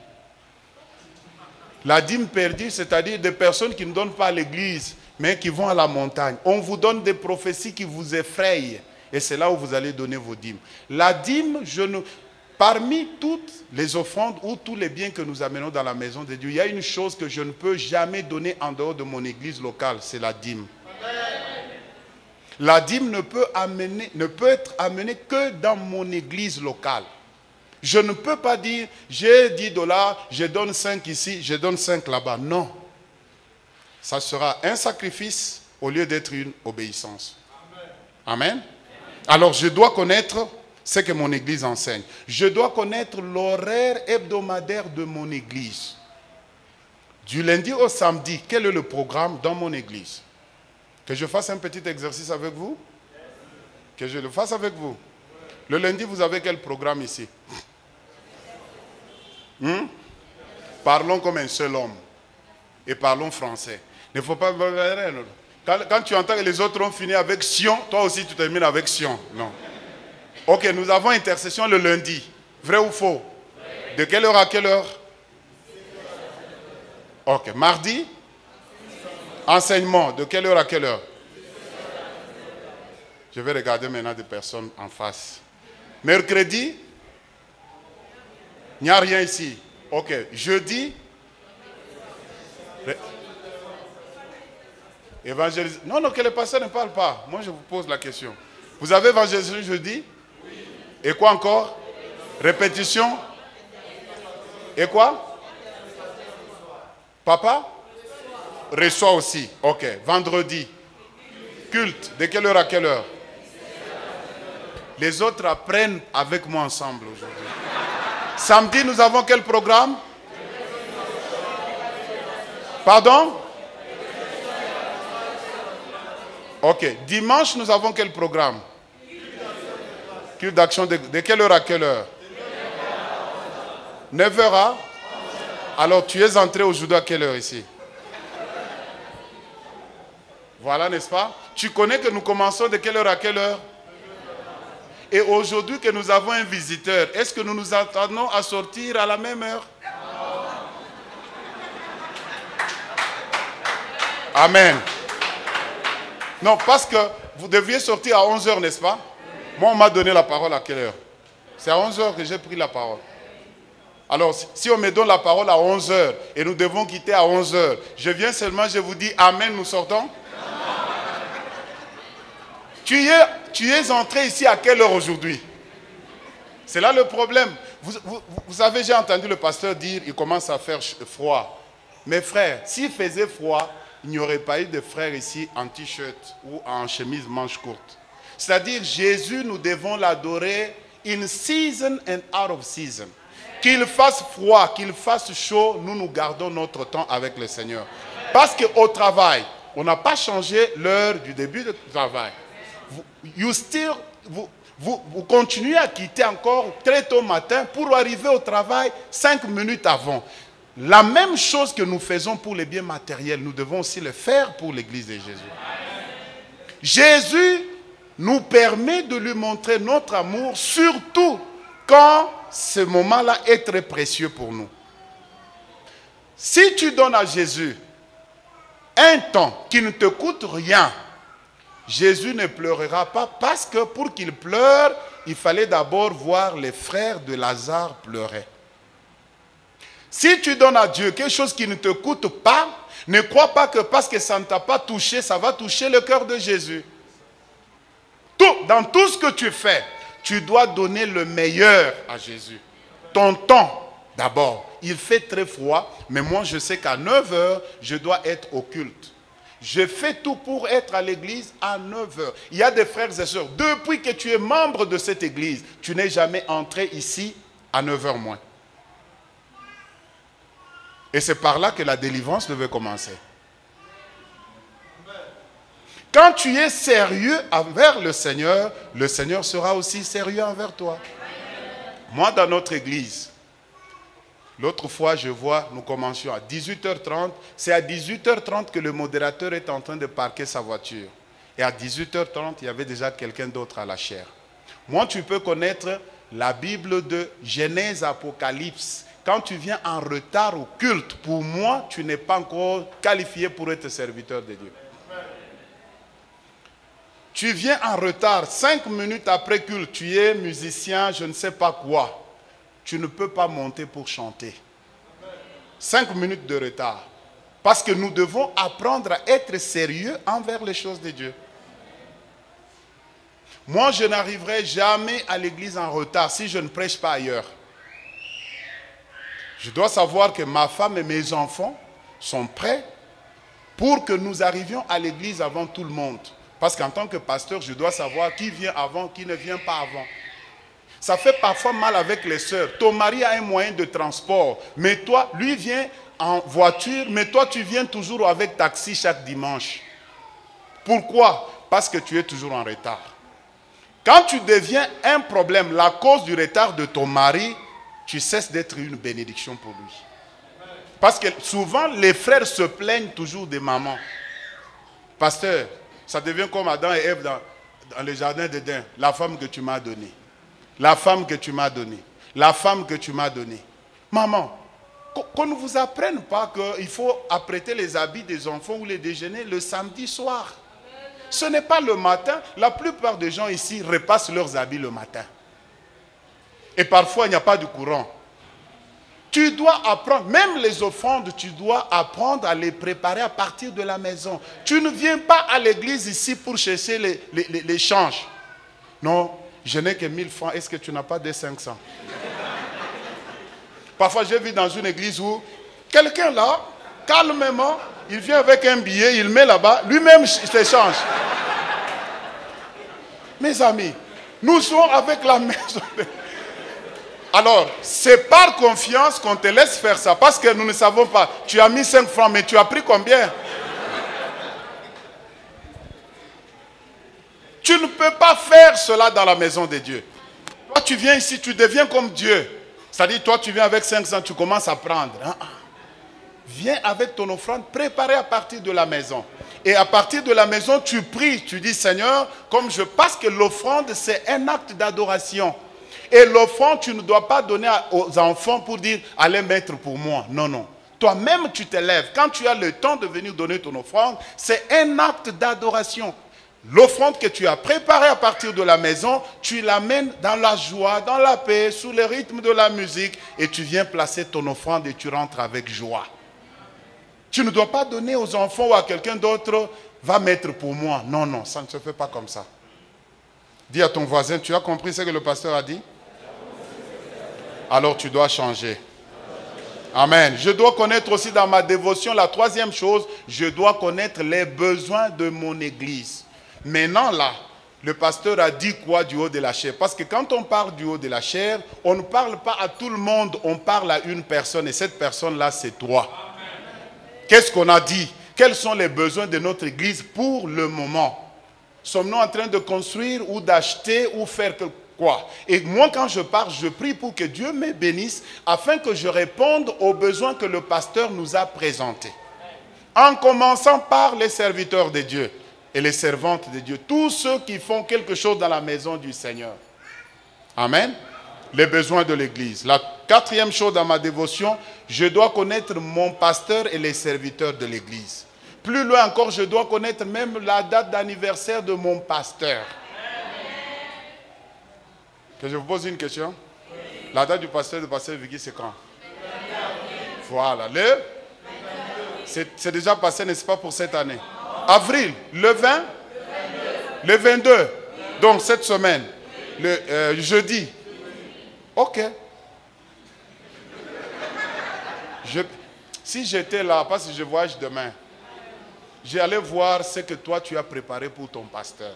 La dîme perdue, c'est-à-dire des personnes qui ne donnent pas à l'église, mais qui vont à la montagne. On vous donne des prophéties qui vous effrayent, et c'est là où vous allez donner vos dîmes. La dîme, parmi toutes les offrandes ou tous les biens que nous amenons dans la maison de Dieu, il y a une chose que je ne peux jamais donner en dehors de mon église locale, c'est la dîme. La dîme ne peut être amenée que dans mon église locale. Je ne peux pas dire, j'ai $10, je donne 5 ici, je donne 5 là-bas. Non. Ça sera un sacrifice au lieu d'être une obéissance. Amen. Alors je dois connaître ce que mon église enseigne. Je dois connaître l'horaire hebdomadaire de mon église. Du lundi au samedi, quel est le programme dans mon église? Que je fasse un petit exercice avec vous? Que je le fasse avec vous? Le lundi, vous avez quel programme ici? Parlons comme un seul homme. Et parlons français. Il ne faut pas... Quand tu entends que les autres ont fini avec Sion, toi aussi tu termines avec Sion. Non. Ok, nous avons intercession le lundi. Vrai ou faux? De quelle heure à quelle heure? Ok, mardi? Enseignement, de quelle heure à quelle heure? Je vais regarder maintenant des personnes en face. Mercredi? Il n'y a rien ici. Ok, jeudi? Évangélisation. Non, non, que les pasteurs ne parlent pas. Moi, je vous pose la question. Vous avez évangélisation jeudi? Et quoi encore? Répétition? Et quoi? Papa? Reçoit aussi. Ok. Vendredi? Culte. De quelle heure à quelle heure? Les autres apprennent avec moi ensemble aujourd'hui. Samedi, nous avons quel programme? Pardon? Ok. Dimanche, nous avons quel programme? Culte d'action de quelle heure à quelle heure? 9 heures à? Alors, tu es entré aujourd'hui à quelle heure ici? Voilà, n'est-ce pas? Tu connais que nous commençons de quelle heure à quelle heure? Et aujourd'hui que nous avons un visiteur, est-ce que nous nous attendons à sortir à la même heure? Amen. Non, parce que vous deviez sortir à 11 heures, n'est-ce pas? Moi, on m'a donné la parole à quelle heure? C'est à 11 heures que j'ai pris la parole. Alors, si on me donne la parole à 11 heures et nous devons quitter à 11 heures, je viens seulement, je vous dis Amen, nous sortons? Tu es entré ici à quelle heure aujourd'hui? C'est là le problème. Vous savez, j'ai entendu le pasteur dire, il commence à faire froid. Mes frères, s'il faisait froid, il n'y aurait pas eu de frères ici en t-shirt ou en chemise manche courte. C'est-à-dire, Jésus, nous devons l'adorer in season and out of season. Qu'il fasse froid, qu'il fasse chaud, nous gardons notre temps avec le Seigneur. Parce qu'au travail, on n'a pas changé l'heure du début du travail. Vous continuez à quitter encore très tôt matin pour arriver au travail 5 minutes avant. La même chose que nous faisons pour les biens matériels, nous devons aussi le faire pour l'église de Jésus. Jésus nous permet de lui montrer notre amour, surtout quand ce moment-là est très précieux pour nous. Si tu donnes à Jésus un temps qui ne te coûte rien, Jésus ne pleurera pas parce que pour qu'il pleure, il fallait d'abord voir les frères de Lazare pleurer. Si tu donnes à Dieu quelque chose qui ne te coûte pas, ne crois pas que parce que ça ne t'a pas touché, ça va toucher le cœur de Jésus. Dans tout ce que tu fais, tu dois donner le meilleur à Jésus. Ton temps, d'abord. Il fait très froid, mais moi je sais qu'à 9 heures, je dois être au culte. Je fais tout pour être à l'église à 9 heures. Il y a des frères et sœurs, depuis que tu es membre de cette église, tu n'es jamais entré ici à 9 h moins. Et c'est par là que la délivrance devait commencer. Quand tu es sérieux envers le Seigneur sera aussi sérieux envers toi. Moi, dans notre église, l'autre fois, je vois, nous commencions à 18 h 30. C'est à 18 h 30 que le modérateur est en train de parquer sa voiture. Et à 18 h 30, il y avait déjà quelqu'un d'autre à la chaire. Moi, tu peux connaître la Bible de Genèse, Apocalypse. Quand tu viens en retard au culte, pour moi, tu n'es pas encore qualifié pour être serviteur de Dieu. Tu viens en retard, 5 minutes après culte, tu es musicien, je ne sais pas quoi. Tu ne peux pas monter pour chanter. 5 minutes de retard. Parce que nous devons apprendre à être sérieux envers les choses de Dieu. Moi, je n'arriverai jamais à l'église en retard si je ne prêche pas ailleurs. Je dois savoir que ma femme et mes enfants sont prêts pour que nous arrivions à l'église avant tout le monde. Parce qu'en tant que pasteur, je dois savoir qui vient avant, qui ne vient pas avant. Ça fait parfois mal avec les sœurs. Ton mari a un moyen de transport, mais toi, lui vient en voiture, mais toi, tu viens toujours avec taxi chaque dimanche. Pourquoi? Parce que tu es toujours en retard. Quand tu deviens un problème, la cause du retard de ton mari, tu cesses d'être une bénédiction pour lui. Parce que souvent, les frères se plaignent toujours des mamans. Pasteur, ça devient comme Adam et Ève dans le jardin d'Éden. La femme que tu m'as donnée. La femme que tu m'as donnée. La femme que tu m'as donnée. Maman, qu'on ne vous apprenne pas qu'il faut apprêter les habits des enfants ou les déjeuner le samedi soir. Ce n'est pas le matin. La plupart des gens ici repassent leurs habits le matin. Et parfois, il n'y a pas de courant. Tu dois apprendre, même les offrandes, tu dois apprendre à les préparer à partir de la maison. Tu ne viens pas à l'église ici pour chercher les changes. Non, je n'ai que 1000 francs. Est-ce que tu n'as pas des 500? Parfois, j'ai vu dans une église où quelqu'un là, calmement, il vient avec un billet, il met là-bas, lui-même s'échange. Mes amis, nous sommes avec la maison. Alors, c'est par confiance qu'on te laisse faire ça, parce que nous ne savons pas. Tu as mis 5 francs, mais tu as pris combien? Tu ne peux pas faire cela dans la maison de Dieu. Toi, tu viens ici, tu deviens comme Dieu. C'est-à-dire, toi, tu viens avec 500, tu commences à prendre. Viens avec ton offrande préparée à partir de la maison. Et à partir de la maison, tu pries, tu dis, Seigneur, parce que l'offrande, c'est un acte d'adoration. Et l'offrande, tu ne dois pas donner aux enfants pour dire, allez mettre pour moi. Non, non. Toi-même, tu te lèves. Quand tu as le temps de venir donner ton offrande, c'est un acte d'adoration. L'offrande que tu as préparée à partir de la maison, tu l'amènes dans la joie, dans la paix, sous le rythme de la musique, et tu viens placer ton offrande et tu rentres avec joie. Tu ne dois pas donner aux enfants ou à quelqu'un d'autre, va mettre pour moi. Non, non, ça ne se fait pas comme ça. Dis à ton voisin, tu as compris ce que le pasteur a dit? Alors tu dois changer. Amen. Je dois connaître aussi dans ma dévotion, la troisième chose, je dois connaître les besoins de mon église. Maintenant là, le pasteur a dit quoi du haut de la chair? Parce que quand on parle du haut de la chair, on ne parle pas à tout le monde, on parle à une personne et cette personne-là, c'est toi. Qu'est-ce qu'on a dit? Quels sont les besoins de notre église pour le moment? Sommes-nous en train de construire ou d'acheter ou faire quoi? Et moi, quand je pars, je prie pour que Dieu me bénisse afin que je réponde aux besoins que le pasteur nous a présentés. En commençant par les serviteurs de Dieu et les servantes de Dieu. Tous ceux qui font quelque chose dans la maison du Seigneur. Amen. Les besoins de l'église. La quatrième chose dans ma dévotion, je dois connaître mon pasteur et les serviteurs de l'église. Plus loin encore, je dois connaître même la date d'anniversaire de mon pasteur. Que je vous pose une question? La date du pasteur de pasteur Vigui, c'est quand? Voilà. C'est déjà passé, n'est-ce pas, pour cette année? Avril. Le 20? Le 22. Donc, cette semaine. Le jeudi. Ok. Si j'étais là, parce que je voyage demain, j'allais voir ce que toi tu as préparé pour ton pasteur.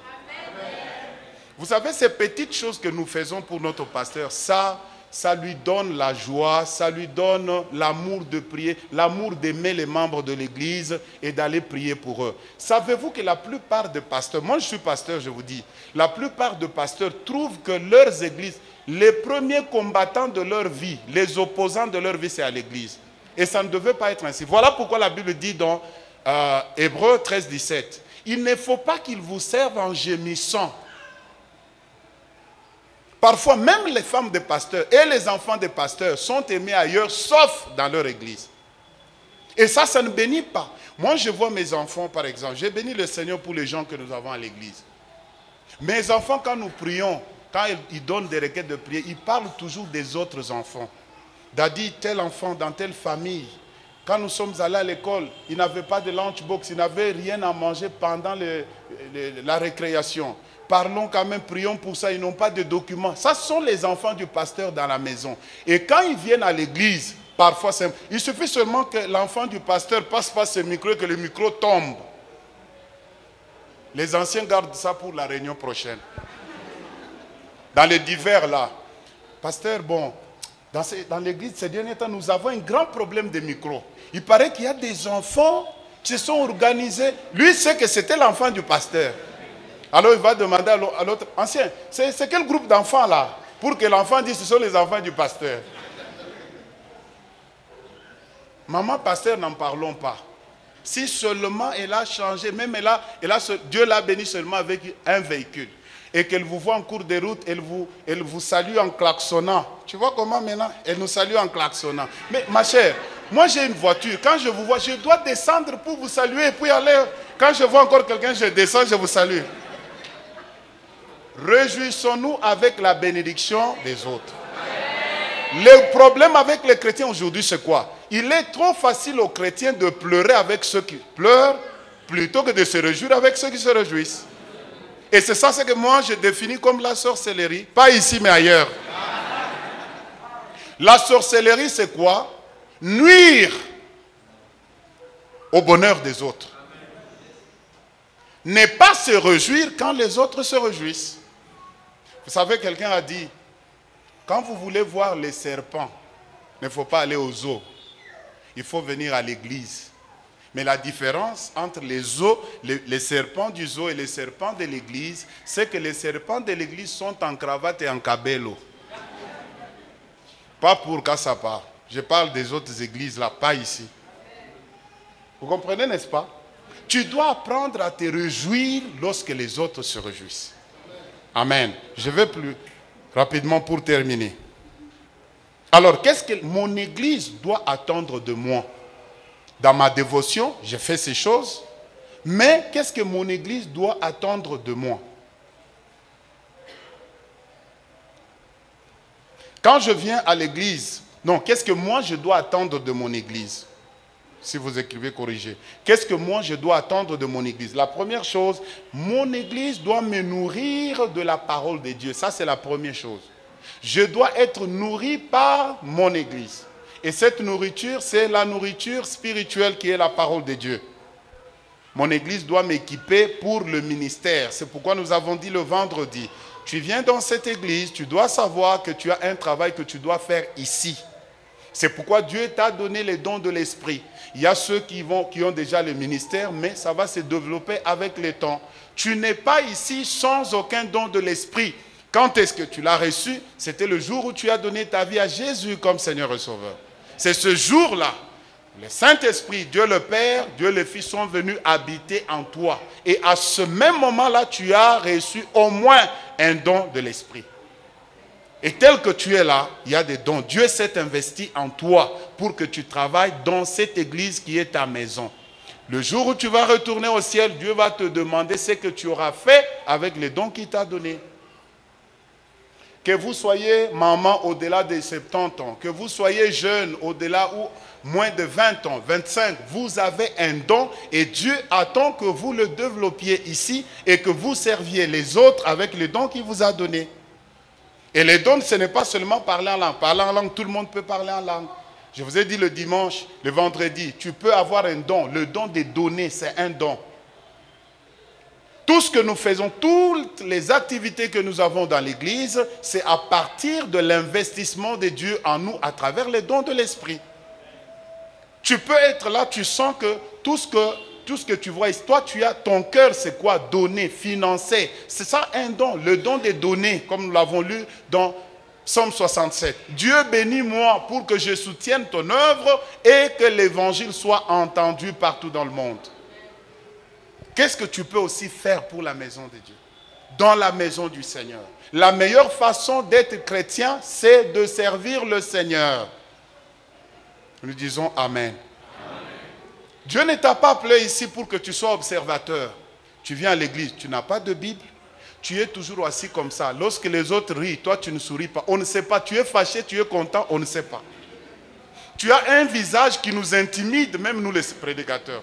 Vous savez, ces petites choses que nous faisons pour notre pasteur, ça ça lui donne la joie, ça lui donne l'amour de prier, l'amour d'aimer les membres de l'église et d'aller prier pour eux. Savez-vous que la plupart des pasteurs, moi je suis pasteur, je vous dis, la plupart des pasteurs trouvent que leurs églises, les premiers combattants de leur vie, les opposants de leur vie, c'est à l'église. Et ça ne devait pas être ainsi. Voilà pourquoi la Bible dit dans Hébreux 13, 17, il ne faut pas qu'ils vous servent en gémissant. Parfois, même les femmes des pasteurs et les enfants des pasteurs sont aimés ailleurs, sauf dans leur église. Et ça ne bénit pas. Moi, je vois mes enfants, par exemple. J'ai béni le Seigneur pour les gens que nous avons à l'église. Mes enfants, quand nous prions, quand ils donnent des requêtes de prière, ils parlent toujours des autres enfants. Daddy, tel enfant dans telle famille. Quand nous sommes allés à l'école, ils n'avaient pas de lunchbox, ils n'avaient rien à manger pendant la récréation. Parlons quand même, prions pour ça, ils n'ont pas de documents. Ça, ce sont les enfants du pasteur dans la maison. Et quand ils viennent à l'église, parfois, il suffit seulement que l'enfant du pasteur passe par ce micro et que le micro tombe. Les anciens gardent ça pour la réunion prochaine. Dans les divers là. Pasteur, bon, dans l'église ces derniers temps, nous avons un grand problème de micro. Il paraît qu'il y a des enfants qui se sont organisés. Lui sait que c'était l'enfant du pasteur. Alors il va demander à l'autre, ancien, c'est quel groupe d'enfants là? Pour que l'enfant dise, ce sont les enfants du pasteur. Maman pasteur, n'en parlons pas. Si seulement elle a changé, même Dieu l'a béni seulement avec un véhicule. Et qu'elle vous voit en cours de route, elle vous salue en klaxonnant. Tu vois comment maintenant? Elle nous salue en klaxonnant. Mais ma chère, moi j'ai une voiture. Quand je vous vois, je dois descendre pour vous saluer et puis aller. Quand je vois encore quelqu'un, je descends, je vous salue. Réjouissons-nous avec la bénédiction des autres. Le problème avec les chrétiens aujourd'hui, c'est quoi? Il est trop facile aux chrétiens de pleurer avec ceux qui pleurent plutôt que de se réjouir avec ceux qui se réjouissent. Et c'est ça, c'est que moi je définis comme la sorcellerie. Pas ici mais ailleurs. La sorcellerie, c'est quoi? Nuire au bonheur des autres. Ne pas se réjouir quand les autres se réjouissent. Vous savez, quelqu'un a dit, quand vous voulez voir les serpents, il ne faut pas aller au zoo. Il faut venir à l'église. Mais la différence entre les serpents du zoo et les serpents de l'église, c'est que les serpents de l'église sont en cravate et en cabello. Pas pour Kassapa. Je parle des autres églises là, pas ici. Vous comprenez, n'est-ce pas? Tu dois apprendre à te réjouir lorsque les autres se réjouissent. Amen. Je vais plus rapidement pour terminer. Alors, qu'est-ce que mon église doit attendre de moi? Dans ma dévotion, je fais ces choses. Mais qu'est-ce que mon église doit attendre de moi? Quand je viens à l'église, non, qu'est-ce que moi je dois attendre de mon église? Si vous écrivez, corrigez. Qu'est-ce que moi je dois attendre de mon église? La première chose, mon église doit me nourrir de la parole de Dieu. Ça, c'est la première chose. Je dois être nourri par mon église. Et cette nourriture, c'est la nourriture spirituelle qui est la parole de Dieu. Mon église doit m'équiper pour le ministère. C'est pourquoi nous avons dit le vendredi, tu viens dans cette église, tu dois savoir que tu as un travail que tu dois faire ici. C'est pourquoi Dieu t'a donné les dons de l'esprit. Il y a ceux qui ont déjà le ministère, mais ça va se développer avec le temps. Tu n'es pas ici sans aucun don de l'esprit. Quand est-ce que tu l'as reçu? C'était le jour où tu as donné ta vie à Jésus comme Seigneur et Sauveur. C'est ce jour-là. Le Saint-Esprit, Dieu le Père, Dieu le Fils sont venus habiter en toi. Et à ce même moment-là, tu as reçu au moins un don de l'Esprit. Et tel que tu es là, il y a des dons. Dieu s'est investi en toi pour que tu travailles dans cette église qui est ta maison. Le jour où tu vas retourner au ciel, Dieu va te demander ce que tu auras fait avec les dons qu'il t'a donnés. Que vous soyez maman au-delà de 70 ans, que vous soyez jeune au-delà ou moins de 20 ans, 25, vous avez un don et Dieu attend que vous le développiez ici et que vous serviez les autres avec les dons qu'il vous a donnés. Et les dons, ce n'est pas seulement parler en langue. Parler en langue, tout le monde peut parler en langue. Je vous ai dit le dimanche, le vendredi, tu peux avoir un don. Le don de donner, c'est un don. Tout ce que nous faisons, toutes les activités que nous avons dans l'église, c'est à partir de l'investissement de Dieu en nous à travers les dons de l'esprit. Tu peux être là, tu sens que tout ce que tu vois, toi tu as, ton cœur c'est quoi? Donner, financer. C'est ça un don, le don des donner, comme nous l'avons lu dans Psaume 67. Dieu bénis-moi pour que je soutienne ton œuvre et que l'évangile soit entendu partout dans le monde. Qu'est-ce que tu peux aussi faire pour la maison de Dieu? Dans la maison du Seigneur. La meilleure façon d'être chrétien, c'est de servir le Seigneur. Nous disons Amen. Dieu ne t'a pas appelé ici pour que tu sois observateur. Tu viens à l'église, tu n'as pas de Bible. Tu es toujours assis comme ça. Lorsque les autres rient, toi tu ne souris pas. On ne sait pas. Tu es fâché, tu es content, on ne sait pas. Tu as un visage qui nous intimide, même nous les prédicateurs.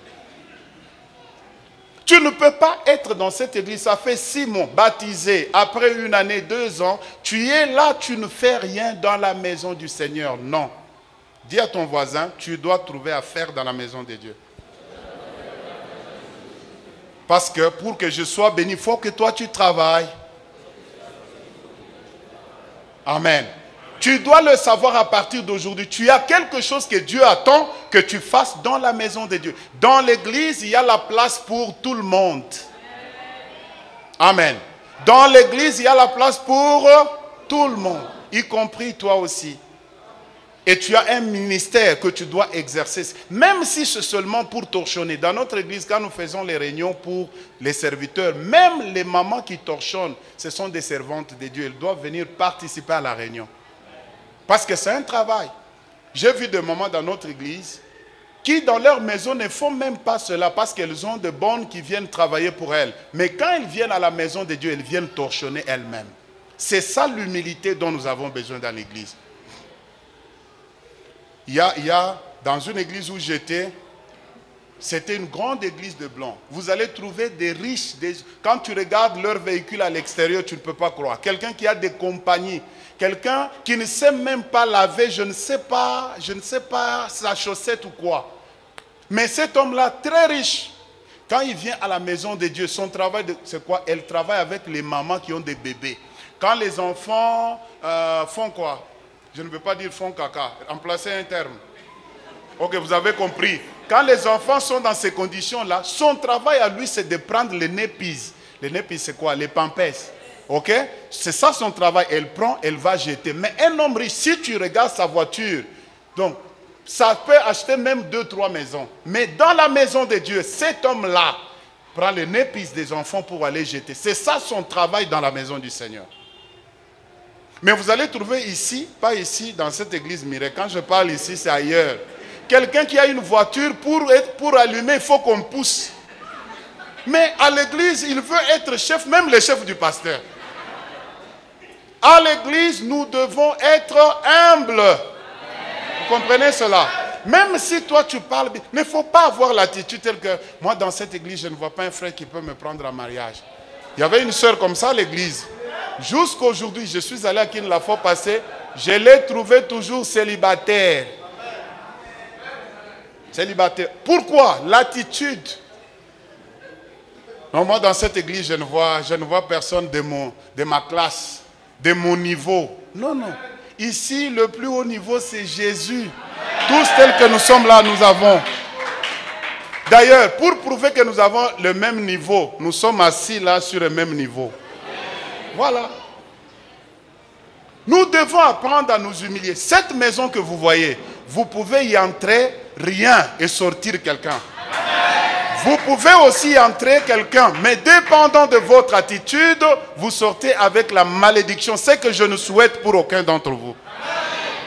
Tu ne peux pas être dans cette église. Ça fait 6 mois, baptisé. Après 1 année, 2 ans, tu es là, tu ne fais rien dans la maison du Seigneur. Non. Dis à ton voisin, tu dois trouver à faire dans la maison de Dieu. Parce que pour que je sois béni, il faut que toi tu travailles. Amen. Tu dois le savoir à partir d'aujourd'hui. Tu as quelque chose que Dieu attend que tu fasses dans la maison de Dieu. Dans l'église, il y a la place pour tout le monde. Amen. Dans l'église, il y a la place pour tout le monde, y compris toi aussi. Et tu as un ministère que tu dois exercer, même si c'est seulement pour torchonner. Dans notre église, quand nous faisons les réunions pour les serviteurs, même les mamans qui torchonnent, ce sont des servantes de Dieu. Elles doivent venir participer à la réunion. Parce que c'est un travail. J'ai vu des mamans dans notre église qui, dans leur maison, ne font même pas cela parce qu'elles ont de bonnes qui viennent travailler pour elles. Mais quand elles viennent à la maison de Dieu, elles viennent torchonner elles-mêmes. C'est ça l'humilité dont nous avons besoin dans l'église. Il y a dans une église où j'étais, c'était une grande église de blancs. Vous allez trouver des riches. Quand tu regardes leur véhicule à l'extérieur, tu ne peux pas croire. Quelqu'un qui a des compagnies. Quelqu'un qui ne sait même pas laver, je ne sais pas sa chaussette ou quoi. Mais cet homme-là, très riche, quand il vient à la maison de Dieu, son travail, c'est quoi? Elle travaille avec les mamans qui ont des bébés. Quand les enfants font quoi? Je ne veux pas dire font caca, remplacer un terme. Ok, vous avez compris. Quand les enfants sont dans ces conditions-là, son travail à lui, c'est de prendre les népis. Les népis, c'est quoi? Les pampers. Ok? C'est ça son travail. Elle prend, elle va jeter. Mais un homme riche, si tu regardes sa voiture, donc, ça peut acheter même 2-3 maisons. Mais dans la maison de Dieu, cet homme-là prend les népis des enfants pour aller jeter. C'est ça son travail dans la maison du Seigneur. Mais vous allez trouver ici, pas ici, dans cette église Mireille. Quand je parle ici, c'est ailleurs. Quelqu'un qui a une voiture, pour allumer, il faut qu'on pousse. Mais à l'église, il veut être chef, même le chef du pasteur. À l'église, nous devons être humbles. Vous comprenez cela? Même si toi tu parles, mais il ne faut pas avoir l'attitude telle que, moi dans cette église, je ne vois pas un frère qui peut me prendre en mariage. Il y avait une sœur comme ça à l'église. Jusqu'à aujourd'hui, je suis allé à Kin la fois passée, je l'ai trouvé toujours célibataire. Célibataire. Pourquoi? L'attitude. Moi, dans cette église, je ne vois personne de ma classe, de mon niveau. Non, non. Ici, le plus haut niveau, c'est Jésus. Tous tels que nous sommes là, nous avons. D'ailleurs, pour prouver que nous avons le même niveau, nous sommes assis là sur le même niveau. Voilà. Nous devons apprendre à nous humilier. Cette maison que vous voyez, vous pouvez y entrer rien et sortir quelqu'un. Vous pouvez aussi y entrer quelqu'un, mais dépendant de votre attitude, vous sortez avec la malédiction. C'est que je ne souhaite pour aucun d'entre vous.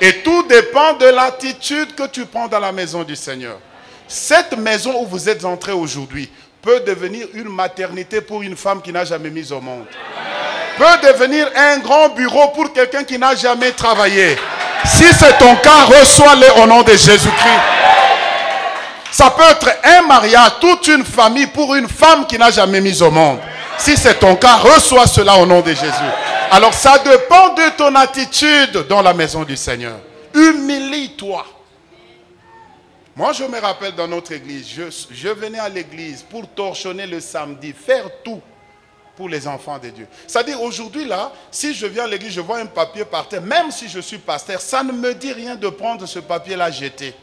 Et tout dépend de l'attitude que tu prends dans la maison du Seigneur. Cette maison où vous êtes entrés aujourd'hui peut devenir une maternité pour une femme qui n'a jamais mis au monde. Peut devenir un grand bureau pour quelqu'un qui n'a jamais travaillé. Si c'est ton cas, reçois-le au nom de Jésus-Christ. Ça peut être un mariage, toute une famille pour une femme qui n'a jamais mis au monde. Si c'est ton cas, reçois cela au nom de Jésus. Alors ça dépend de ton attitude dans la maison du Seigneur. Humilie-toi. Moi je me rappelle dans notre église, je venais à l'église pour torchonner le samedi, faire tout. pour les enfants de Dieu. C'est-à-dire aujourd'hui là, si je viens à l'église, je vois un papier par terre, même si je suis pasteur, ça ne me dit rien de prendre ce papier-là jeter.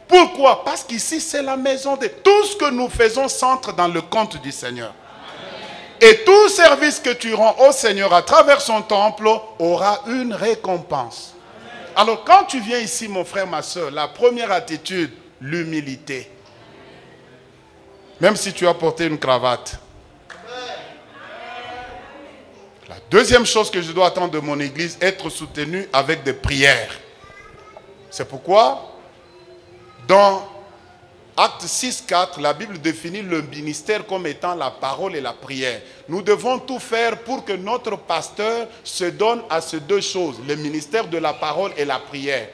Pourquoi? Parce qu'ici c'est la maison de... Tout ce que nous faisons s'entre dans le compte du Seigneur. Et tout service que tu rends au Seigneur à travers son temple aura une récompense. Alors quand tu viens ici, mon frère, ma soeur, la première attitude, l'humilité. Même si tu as porté une cravate. La deuxième chose que je dois attendre de mon église, être soutenu avec des prières. C'est pourquoi, dans Acte 6.4, la Bible définit le ministère comme étant la parole et la prière. Nous devons tout faire pour que notre pasteur se donne à ces deux choses, le ministère de la parole et la prière.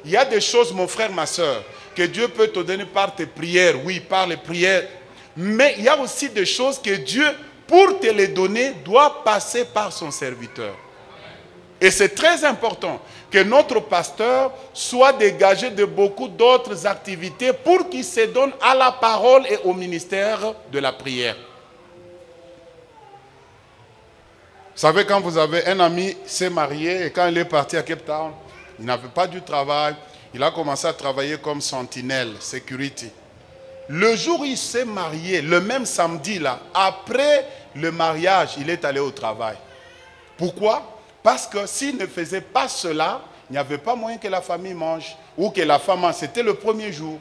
Il y a des choses, mon frère, ma soeur, que Dieu peut te donner par tes prières, oui, par les prières. Mais il y a aussi des choses que Dieu, pour te les donner, doit passer par son serviteur. Et c'est très important que notre pasteur soit dégagé de beaucoup d'autres activités pour qu'il se donne à la parole et au ministère de la prière. Vous savez, quand vous avez un ami s'est marié et quand il est parti à Cape Town, il n'avait pas du travail, il a commencé à travailler comme sentinelle, security. Le jour où il s'est marié, le même samedi là, après le mariage, il est allé au travail. Pourquoi? Parce que s'il ne faisait pas cela, il n'y avait pas moyen que la famille mange ou que la femme mange. C'était le premier jour.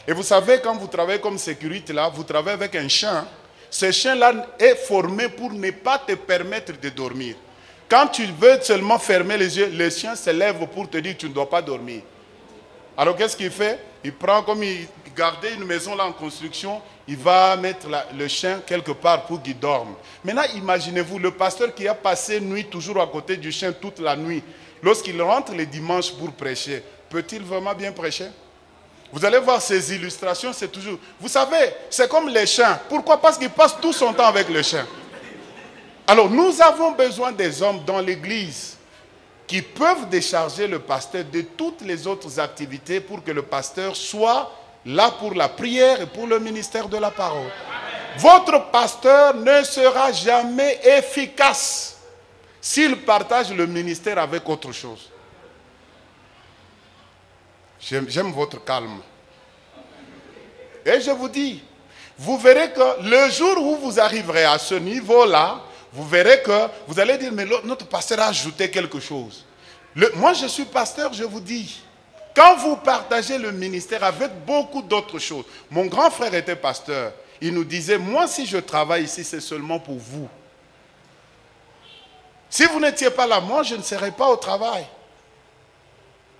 Et vous savez, quand vous travaillez comme sécurité là, vous travaillez avec un chien. Ce chien-là est formé pour ne pas te permettre de dormir. Quand tu veux seulement fermer les yeux, le chien se lève pour te dire que tu ne dois pas dormir. Alors qu'est-ce qu'il fait? Il prend, comme il gardait une maison là en construction, il va mettre le chien quelque part pour qu'il dorme. Maintenant, imaginez-vous, le pasteur qui a passé nuit toujours à côté du chien toute la nuit, lorsqu'il rentre les dimanches pour prêcher, peut-il vraiment bien prêcher? Vous allez voir ces illustrations, c'est toujours... Vous savez, c'est comme les chiens. Pourquoi? Parce qu'il passe tout son temps avec le chien. Alors, nous avons besoin des hommes dans l'église qui peuvent décharger le pasteur de toutes les autres activités pour que le pasteur soit là pour la prière et pour le ministère de la parole. Votre pasteur ne sera jamais efficace s'il partage le ministère avec autre chose. J'aime votre calme. Et je vous dis, vous verrez que le jour où vous arriverez à ce niveau-là, vous verrez que vous allez dire, mais notre pasteur a ajouté quelque chose. Moi, je suis pasteur, je vous dis, quand vous partagez le ministère avec beaucoup d'autres choses, mon grand frère était pasteur, il nous disait, moi, si je travaille ici, c'est seulement pour vous. Si vous n'étiez pas là, moi, je ne serais pas au travail.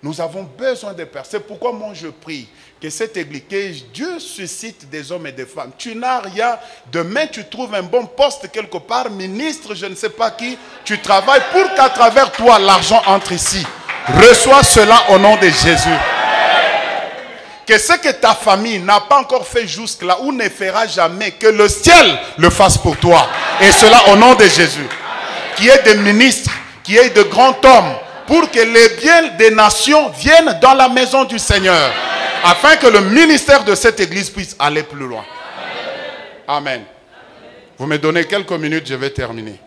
Nous avons besoin de personnes. C'est pourquoi moi je prie que cette église, que Dieu suscite des hommes et des femmes. Tu n'as rien. Demain tu trouves un bon poste quelque part, ministre, je ne sais pas qui. Tu travailles pour qu'à travers toi l'argent entre ici. Reçois cela au nom de Jésus. Que ce que ta famille n'a pas encore fait jusque-là ou ne fera jamais, que le ciel le fasse pour toi. Et cela au nom de Jésus. Qu'il y ait des ministres, qu'il y ait de grands hommes, pour que les biens des nations viennent dans la maison du Seigneur, afin que le ministère de cette église puisse aller plus loin. Amen. Vous me donnez quelques minutes, je vais terminer.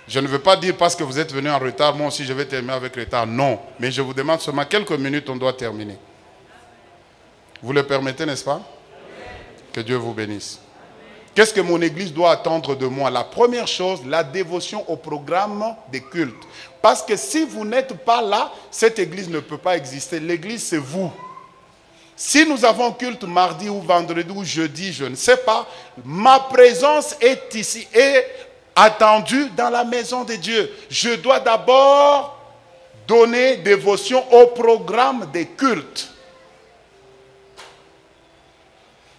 Je ne veux pas dire parce que vous êtes venu en retard, moi aussi je vais terminer avec retard. Non, mais je vous demande seulement quelques minutes, on doit terminer. Vous le permettez, n'est-ce pas? Que Dieu vous bénisse. Qu'est-ce que mon église doit attendre de moi? La première chose, la dévotion au programme des cultes. Parce que si vous n'êtes pas là, cette église ne peut pas exister. L'église, c'est vous. Si nous avons culte mardi ou vendredi ou jeudi, je ne sais pas, ma présence est ici, est attendue dans la maison de Dieu. Je dois d'abord donner dévotion au programme des cultes.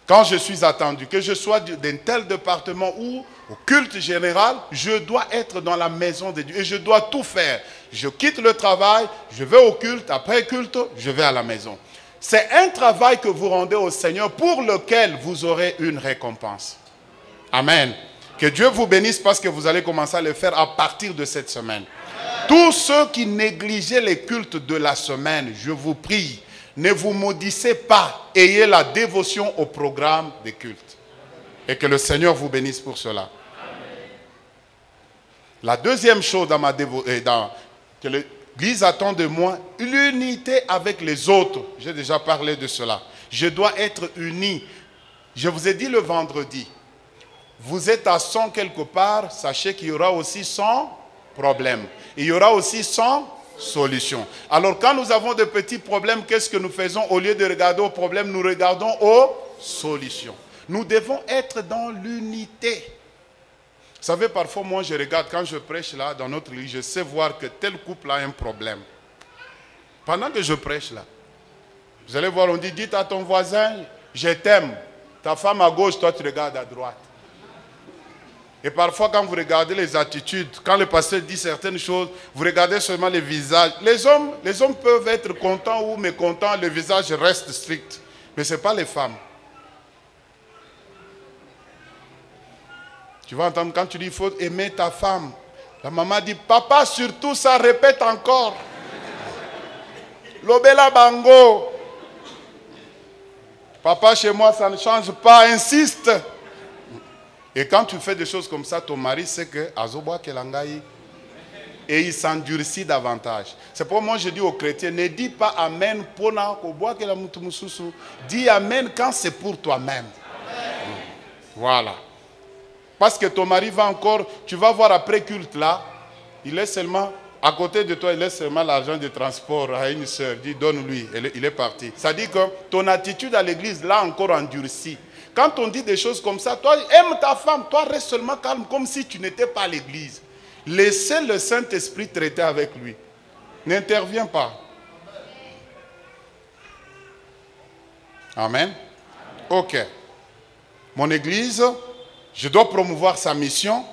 Quand je suis attendu, que je sois d'un tel département ou au culte général, je dois être dans la maison de Dieu et je dois tout faire. Je quitte le travail, je vais au culte, après culte, je vais à la maison. C'est un travail que vous rendez au Seigneur pour lequel vous aurez une récompense. Amen. Que Dieu vous bénisse parce que vous allez commencer à le faire à partir de cette semaine. Tous ceux qui négligeaient les cultes de la semaine, je vous prie, ne vous maudissez pas, ayez la dévotion au programme des cultes. Et que le Seigneur vous bénisse pour cela. La deuxième chose que l'Église attend de moi, l'unité avec les autres. J'ai déjà parlé de cela. Je dois être uni. Je vous ai dit le vendredi, vous êtes à 100 quelque part, sachez qu'il y aura aussi 100 problèmes. Il y aura aussi 100 solutions. Alors quand nous avons de petits problèmes, qu'est-ce que nous faisons? Au lieu de regarder aux problèmes, nous regardons aux solutions. Nous devons être dans l'unité. Vous savez, parfois, moi, je regarde, quand je prêche là, dans notre église, je sais voir que tel couple a un problème. Pendant que je prêche là, vous allez voir, on dit, dites à ton voisin, je t'aime. Ta femme à gauche, toi, tu regardes à droite. Et parfois, quand vous regardez les attitudes, quand le pasteur dit certaines choses, vous regardez seulement les visages. Les hommes peuvent être contents ou mécontents, le visage reste strict. Mais ce n'est pas les femmes. Tu vas entendre quand tu dis, il faut aimer ta femme. La maman dit, papa, surtout ça, répète encore. Lobela bango. Papa, chez moi, ça ne change pas, insiste. Et quand tu fais des choses comme ça, ton mari sait que Azoboa Kelangaï, et il s'endurcit davantage. C'est pour moi je dis aux chrétiens, ne dis pas Amen pour dis Amen quand c'est pour toi-même. Voilà. Parce que ton mari va encore, tu vas voir après culte là, il est seulement, à côté de toi, il laisse seulement l'argent de transport à une soeur. Dis, donne-lui, il est parti. Ça dit que ton attitude à l'église l'a encore endurci. Quand on dit des choses comme ça, toi, aime ta femme, toi, reste seulement calme, comme si tu n'étais pas à l'église. Laissez le Saint-Esprit traiter avec lui. N'interviens pas. Amen. Ok. Mon église, je dois promouvoir sa mission.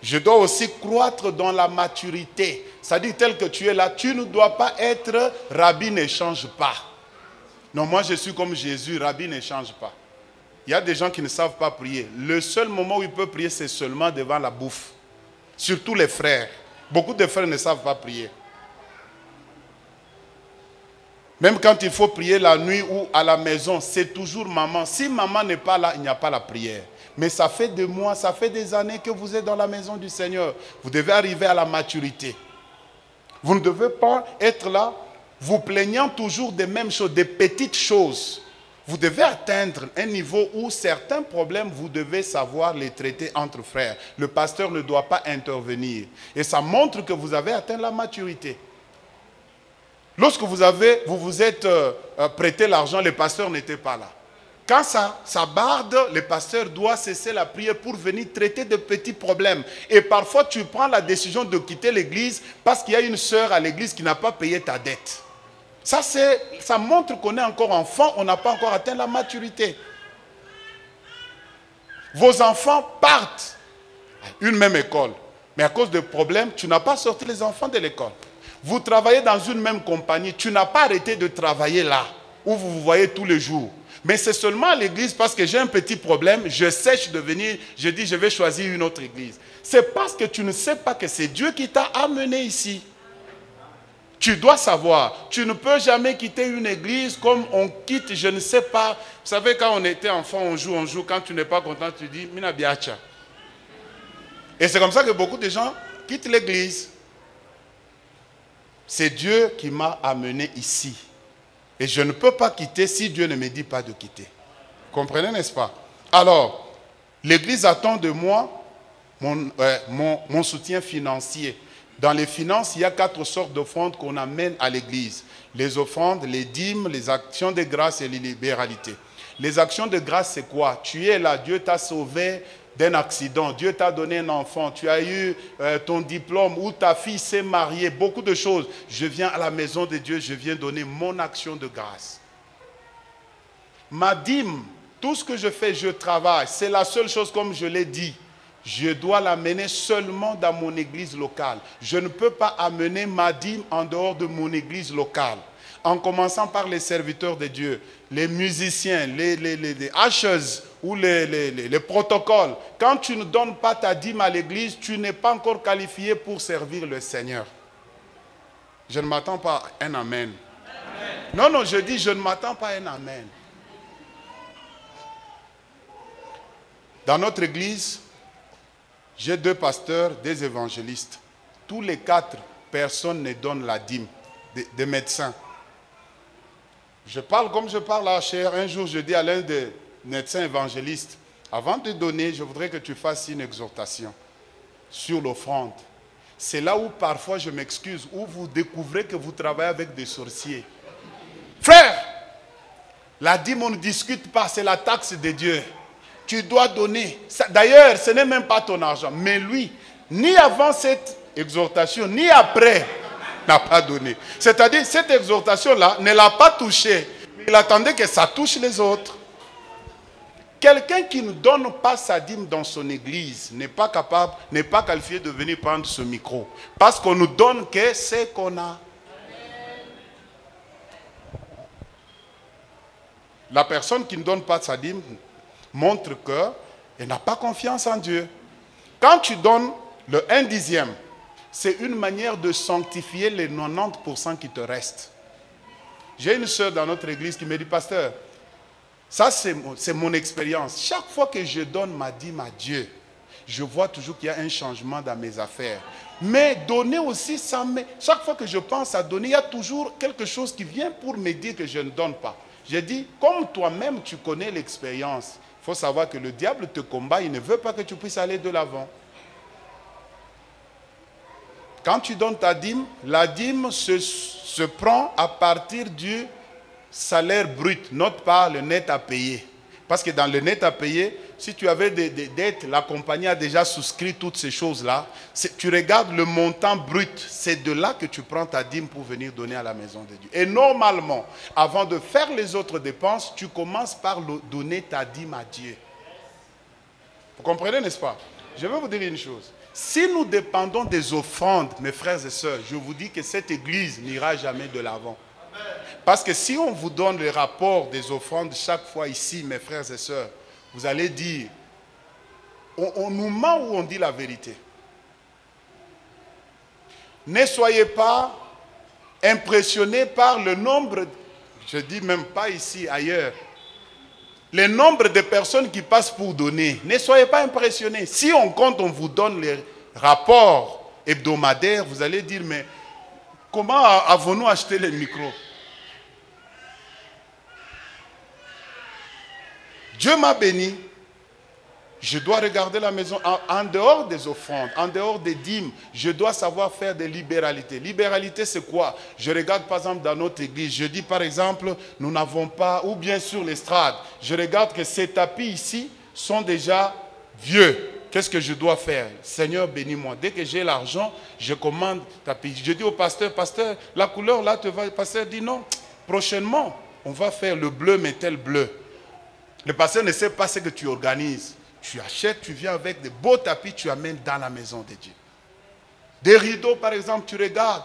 Je dois aussi croître dans la maturité. C'est-à-dire, tel que tu es là, tu ne dois pas être « Rabbi ne change pas ». Non, moi je suis comme Jésus, Rabbi ne change pas. Il y a des gens qui ne savent pas prier. Le seul moment où ils peuvent prier, c'est seulement devant la bouffe. Surtout les frères. Beaucoup de frères ne savent pas prier. Même quand il faut prier la nuit ou à la maison, c'est toujours maman. Si maman n'est pas là, il n'y a pas la prière. Mais ça fait des mois, ça fait des années que vous êtes dans la maison du Seigneur. Vous devez arriver à la maturité. Vous ne devez pas être là, vous plaignant toujours des mêmes choses, des petites choses. Vous devez atteindre un niveau où certains problèmes, vous devez savoir les traiter entre frères. Le pasteur ne doit pas intervenir. Et ça montre que vous avez atteint la maturité. Lorsque vous vous êtes prêté l'argent, le pasteur n'était pas là. Quand ça barde, le pasteur doit cesser la prière pour venir traiter de petits problèmes. Et parfois, tu prends la décision de quitter l'église parce qu'il y a une sœur à l'église qui n'a pas payé ta dette. Ça montre qu'on est encore enfant, on n'a pas encore atteint la maturité. Vos enfants partent à une même école, mais à cause de problèmes, tu n'as pas sorti les enfants de l'école. Vous travaillez dans une même compagnie, tu n'as pas arrêté de travailler là, où vous vous voyez tous les jours. Mais c'est seulement à l'église parce que j'ai un petit problème, je sèche de venir, je dis je vais choisir une autre église. C'est parce que tu ne sais pas que c'est Dieu qui t'a amené ici. Tu dois savoir, tu ne peux jamais quitter une église comme on quitte, je ne sais pas. Vous savez, quand on était enfant, on joue. Quand tu n'es pas content, tu dis, Mina Biacha. Et c'est comme ça que beaucoup de gens quittent l'église. C'est Dieu qui m'a amené ici. Et je ne peux pas quitter si Dieu ne me dit pas de quitter. Comprenez, n'est-ce pas? Alors, l'église attend de moi mon soutien financier. Dans les finances, il y a 4 sortes d'offrandes qu'on amène à l'église. Les offrandes, les dîmes, les actions de grâce et les libéralités. Les actions de grâce, c'est quoi? Tu es là, Dieu t'a sauvé d'un accident, Dieu t'a donné un enfant, tu as eu ton diplôme ou ta fille s'est mariée, beaucoup de choses. Je viens à la maison de Dieu, je viens donner mon action de grâce. Ma dîme, tout ce que je fais, je travaille. C'est la seule chose, comme je l'ai dit. Je dois l'amener seulement dans mon église locale. Je ne peux pas amener ma dîme en dehors de mon église locale. En commençant par les serviteurs de Dieu, les musiciens, les ushers ou les protocoles. Quand tu ne donnes pas ta dîme à l'église, tu n'es pas encore qualifié pour servir le Seigneur. Je ne m'attends pas à un amen. Non, je dis je ne m'attends pas à un amen. Dans notre église, j'ai 2 pasteurs, des évangélistes. Tous les 4 personnes ne donnent la dîme, des médecins. Je parle comme je parle à Cher. Un jour, je dis à l'un des médecins évangélistes, avant de donner, je voudrais que tu fasses une exhortation sur l'offrande. C'est là où parfois je m'excuse, où vous découvrez que vous travaillez avec des sorciers. Frère, la dîme, on ne discute pas, c'est la taxe de Dieu. Tu dois donner. D'ailleurs, ce n'est même pas ton argent. Mais lui, ni avant cette exhortation, ni après, n'a pas donné. C'est-à-dire, cette exhortation-là ne l'a pas touché. Il attendait que ça touche les autres. Quelqu'un qui ne donne pas sa dîme dans son église n'est pas capable, n'est pas qualifié de venir prendre ce micro. Parce qu'on nous donne que ce qu'on a. La personne qui ne donne pas sa dîme montre qu'elle n'a pas confiance en Dieu. Quand tu donnes le 1/10, c'est une manière de sanctifier les 90% qui te restent. J'ai une sœur dans notre église qui me dit, pasteur, ça c'est mon expérience. Chaque fois que je donne ma dîme à Dieu, je vois toujours qu'il y a un changement dans mes affaires. Mais donner aussi, chaque fois que je pense à donner, il y a toujours quelque chose qui vient pour me dire que je ne donne pas. J'ai dit, comme toi-même tu connais l'expérience, il faut savoir que le diable te combat, il ne veut pas que tu puisses aller de l'avant. Quand tu donnes ta dîme, la dîme se prend à partir du salaire brut, note pas le net à payer. Parce que dans le net à payer, si tu avais des dettes, la compagnie a déjà souscrit toutes ces choses-là. Tu regardes le montant brut, c'est de là que tu prends ta dîme pour venir donner à la maison de Dieu. Et normalement, avant de faire les autres dépenses, tu commences par donner ta dîme à Dieu. Vous comprenez, n'est-ce pas? Je vais vous dire une chose. Si nous dépendons des offrandes, mes frères et sœurs, je vous dis que cette église n'ira jamais de l'avant. Parce que si on vous donne le rapport des offrandes chaque fois ici, mes frères et sœurs, vous allez dire, on nous ment ou on dit la vérité? Ne soyez pas impressionnés par le nombre, je dis même pas ici, ailleurs, le nombre de personnes qui passent pour donner. Ne soyez pas impressionnés. Si on compte, on vous donne les rapports hebdomadaires, vous allez dire, mais comment avons-nous acheté les micros? Dieu m'a béni. Je dois regarder la maison en dehors des offrandes, en dehors des dîmes. Je dois savoir faire des libéralités. Libéralité, c'est quoi? Je regarde par exemple dans notre église. Je dis par exemple, nous n'avons pas, ou bien sur l'estrade, je regarde que ces tapis ici sont déjà vieux. Qu'est-ce que je dois faire? Seigneur, bénis-moi. Dès que j'ai l'argent, je commande tapis. Je dis au pasteur, pasteur, la couleur là te va. Le pasteur dit non. Prochainement, on va faire le bleu, mais tel bleu. Le pasteur ne sait pas ce que tu organises. Tu achètes, tu viens avec des beaux tapis, tu amènes dans la maison de Dieu. Des rideaux, par exemple, tu regardes.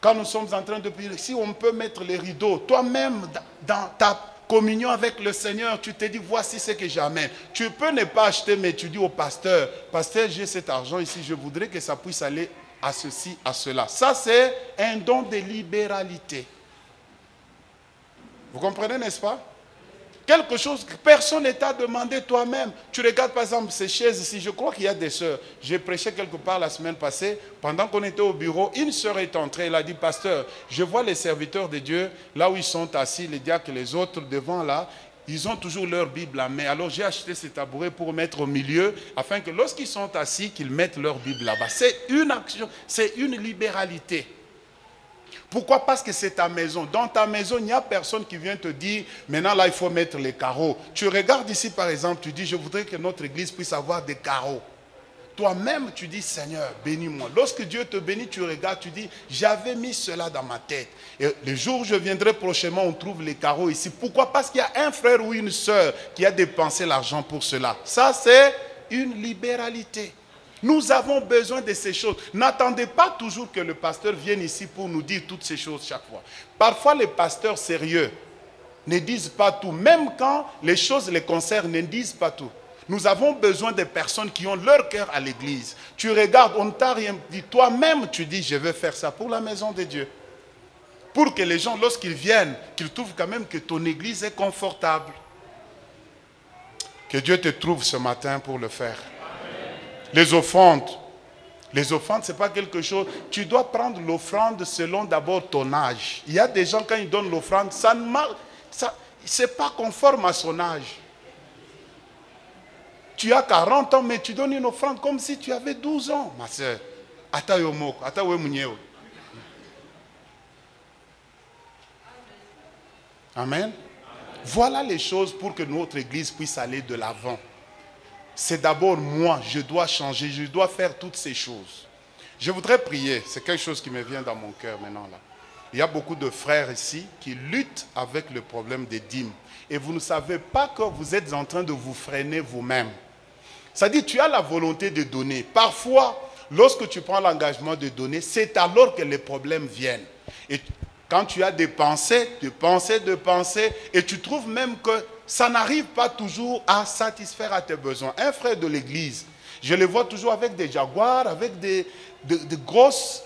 Quand nous sommes en train de prier, si on peut mettre les rideaux, toi-même, dans ta communion avec le Seigneur, tu te dis, voici ce que j'amène. Tu peux ne pas acheter, mais tu dis au pasteur, pasteur, j'ai cet argent ici, je voudrais que ça puisse aller à ceci, à cela. Ça, c'est un don de libéralité. Vous comprenez, n'est-ce pas? Quelque chose que personne ne t'a demandé toi-même. Tu regardes par exemple ces chaises ici. Je crois qu'il y a des sœurs. J'ai prêché quelque part la semaine passée. Pendant qu'on était au bureau, une sœur est entrée. Elle a dit, pasteur, je vois les serviteurs de Dieu, là où ils sont assis, les diacres et les autres devant là, ils ont toujours leur Bible à main. Alors j'ai acheté ces tabourets pour mettre au milieu, afin que lorsqu'ils sont assis, qu'ils mettent leur Bible là-bas. C'est une action, c'est une libéralité. Pourquoi? Parce que c'est ta maison. Dans ta maison, il n'y a personne qui vient te dire, maintenant là, il faut mettre les carreaux. Tu regardes ici, par exemple, tu dis, je voudrais que notre église puisse avoir des carreaux. Toi-même, tu dis, Seigneur, bénis-moi. Lorsque Dieu te bénit, tu regardes, tu dis, j'avais mis cela dans ma tête. Et le jour où je viendrai prochainement, on trouve les carreaux ici. Pourquoi? Parce qu'il y a un frère ou une sœur qui a dépensé l'argent pour cela. Ça, c'est une libéralité. Nous avons besoin de ces choses. N'attendez pas toujours que le pasteur vienne ici pour nous dire toutes ces choses chaque fois. Parfois, les pasteurs sérieux ne disent pas tout. Même quand les choses les concernent, ne disent pas tout. Nous avons besoin de personnes qui ont leur cœur à l'église. Tu regardes, on ne t'a rien dit. Toi-même, tu dis, je vais faire ça pour la maison de Dieu. Pour que les gens, lorsqu'ils viennent, qu'ils trouvent quand même que ton église est confortable. Que Dieu te trouve ce matin pour le faire. Les offrandes. Les offrandes, ce n'est pas quelque chose. Tu dois prendre l'offrande selon d'abord ton âge. Il y a des gens, quand ils donnent l'offrande, ça ne marche. Ce n'est pas conforme à son âge. Tu as 40 ans, mais tu donnes une offrande comme si tu avais 12 ans, ma soeur. Amen. Voilà les choses pour que notre église puisse aller de l'avant. C'est d'abord moi, je dois changer, je dois faire toutes ces choses. Je voudrais prier, c'est quelque chose qui me vient dans mon cœur maintenant là. Il y a beaucoup de frères ici qui luttent avec le problème des dîmes. Et vous ne savez pas que vous êtes en train de vous freiner vous-même. C'est-à-dire, tu as la volonté de donner. Parfois, lorsque tu prends l'engagement de donner, c'est alors que les problèmes viennent. Et quand tu as des pensées, et tu trouves même que ça n'arrive pas toujours à satisfaire à tes besoins. Un frère de l'église, je le vois toujours avec des Jaguars, avec de grosses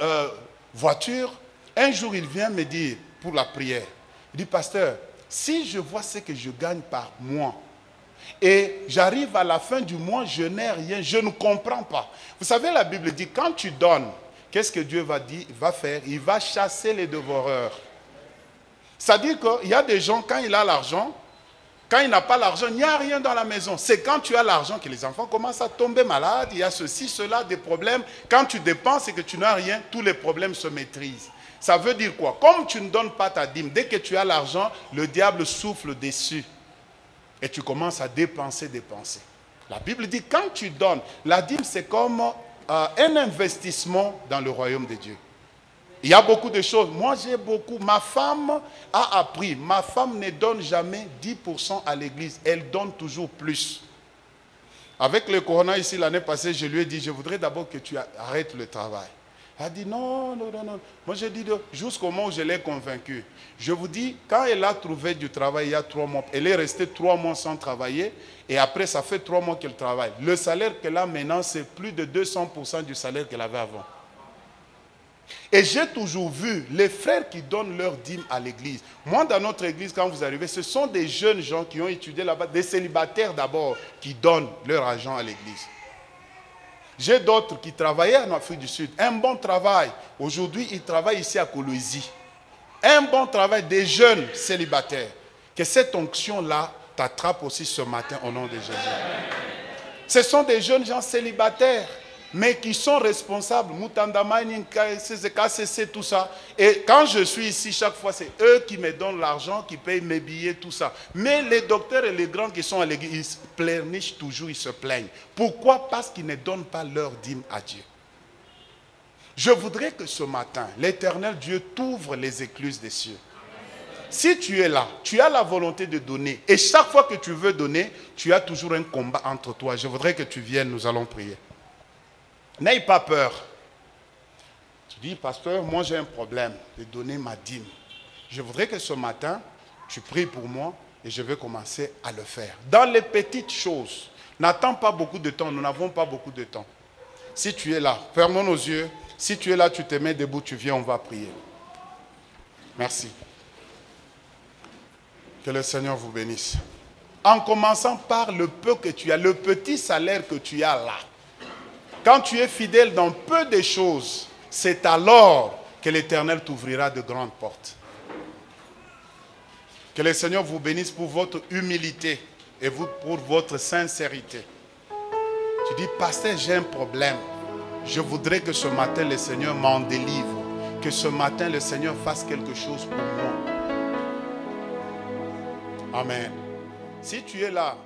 voitures. Un jour, il vient me dire, pour la prière, il dit, pasteur, si je vois ce que je gagne par mois, et j'arrive à la fin du mois, je n'ai rien, je ne comprends pas. Vous savez, la Bible dit, quand tu donnes, qu'est-ce que Dieu va faire? Il va chasser les dévoreurs. C'est-à-dire qu'il y a des gens, quand il a l'argent, quand il n'a pas l'argent, il n'y a rien dans la maison. C'est quand tu as l'argent que les enfants commencent à tomber malades, il y a ceci, cela, des problèmes. Quand tu dépenses et que tu n'as rien, tous les problèmes se maîtrisent. Ça veut dire quoi? Comme tu ne donnes pas ta dîme, dès que tu as l'argent, le diable souffle dessus. Et tu commences à dépenser. La Bible dit, quand tu donnes, la dîme c'est comme un investissement dans le royaume de Dieu. Il y a beaucoup de choses. Moi j'ai beaucoup. Ma femme a appris. Ma femme ne donne jamais 10% à l'église. Elle donne toujours plus. Avec le corona ici l'année passée, je lui ai dit, je voudrais d'abord que tu arrêtes le travail. Elle a dit non. Moi j'ai dit jusqu'au moment où je l'ai convaincue. Je vous dis, quand elle a trouvé du travail il y a 3 mois, elle est restée 3 mois sans travailler et après ça fait 3 mois qu'elle travaille. Le salaire qu'elle a maintenant, c'est plus de 200% du salaire qu'elle avait avant. Et j'ai toujours vu les frères qui donnent leur dîme à l'église. Moi, dans notre église, quand vous arrivez, ce sont des jeunes gens qui ont étudié là-bas, des célibataires d'abord, qui donnent leur argent à l'église. J'ai d'autres qui travaillaient en Afrique du Sud. Un bon travail. Aujourd'hui, ils travaillent ici à Kolwezi. Un bon travail des jeunes célibataires. Que cette onction-là t'attrape aussi ce matin au nom de Jésus. Ce sont des jeunes gens célibataires, mais qui sont responsables. Moutandamani, KCC, tout ça. Et quand je suis ici, chaque fois, c'est eux qui me donnent l'argent, qui payent mes billets, tout ça. Mais les docteurs et les grands qui sont à l'église, ils pleurnichent toujours, ils se plaignent. Pourquoi? Parce qu'ils ne donnent pas leur dîme à Dieu. Je voudrais que ce matin, l'Éternel Dieu t'ouvre les écluses des cieux. Si tu es là, tu as la volonté de donner. Et chaque fois que tu veux donner, tu as toujours un combat entre toi. Je voudrais que tu viennes, nous allons prier. N'aie pas peur. Tu dis, pasteur, moi j'ai un problème de donner ma dîme. Je voudrais que ce matin, tu pries pour moi et je vais commencer à le faire. Dans les petites choses, n'attends pas beaucoup de temps, nous n'avons pas beaucoup de temps. Si tu es là, fermons nos yeux. Si tu es là, tu te mets debout, tu viens, on va prier. Merci. Que le Seigneur vous bénisse. En commençant par le peu que tu as, le petit salaire que tu as là. Quand tu es fidèle dans peu de choses, c'est alors que l'Éternel t'ouvrira de grandes portes. Que le Seigneur vous bénisse pour votre humilité et pour votre sincérité. Tu dis, pasteur, j'ai un problème. Je voudrais que ce matin, le Seigneur m'en délivre. Que ce matin, le Seigneur fasse quelque chose pour moi. Amen. Si tu es là,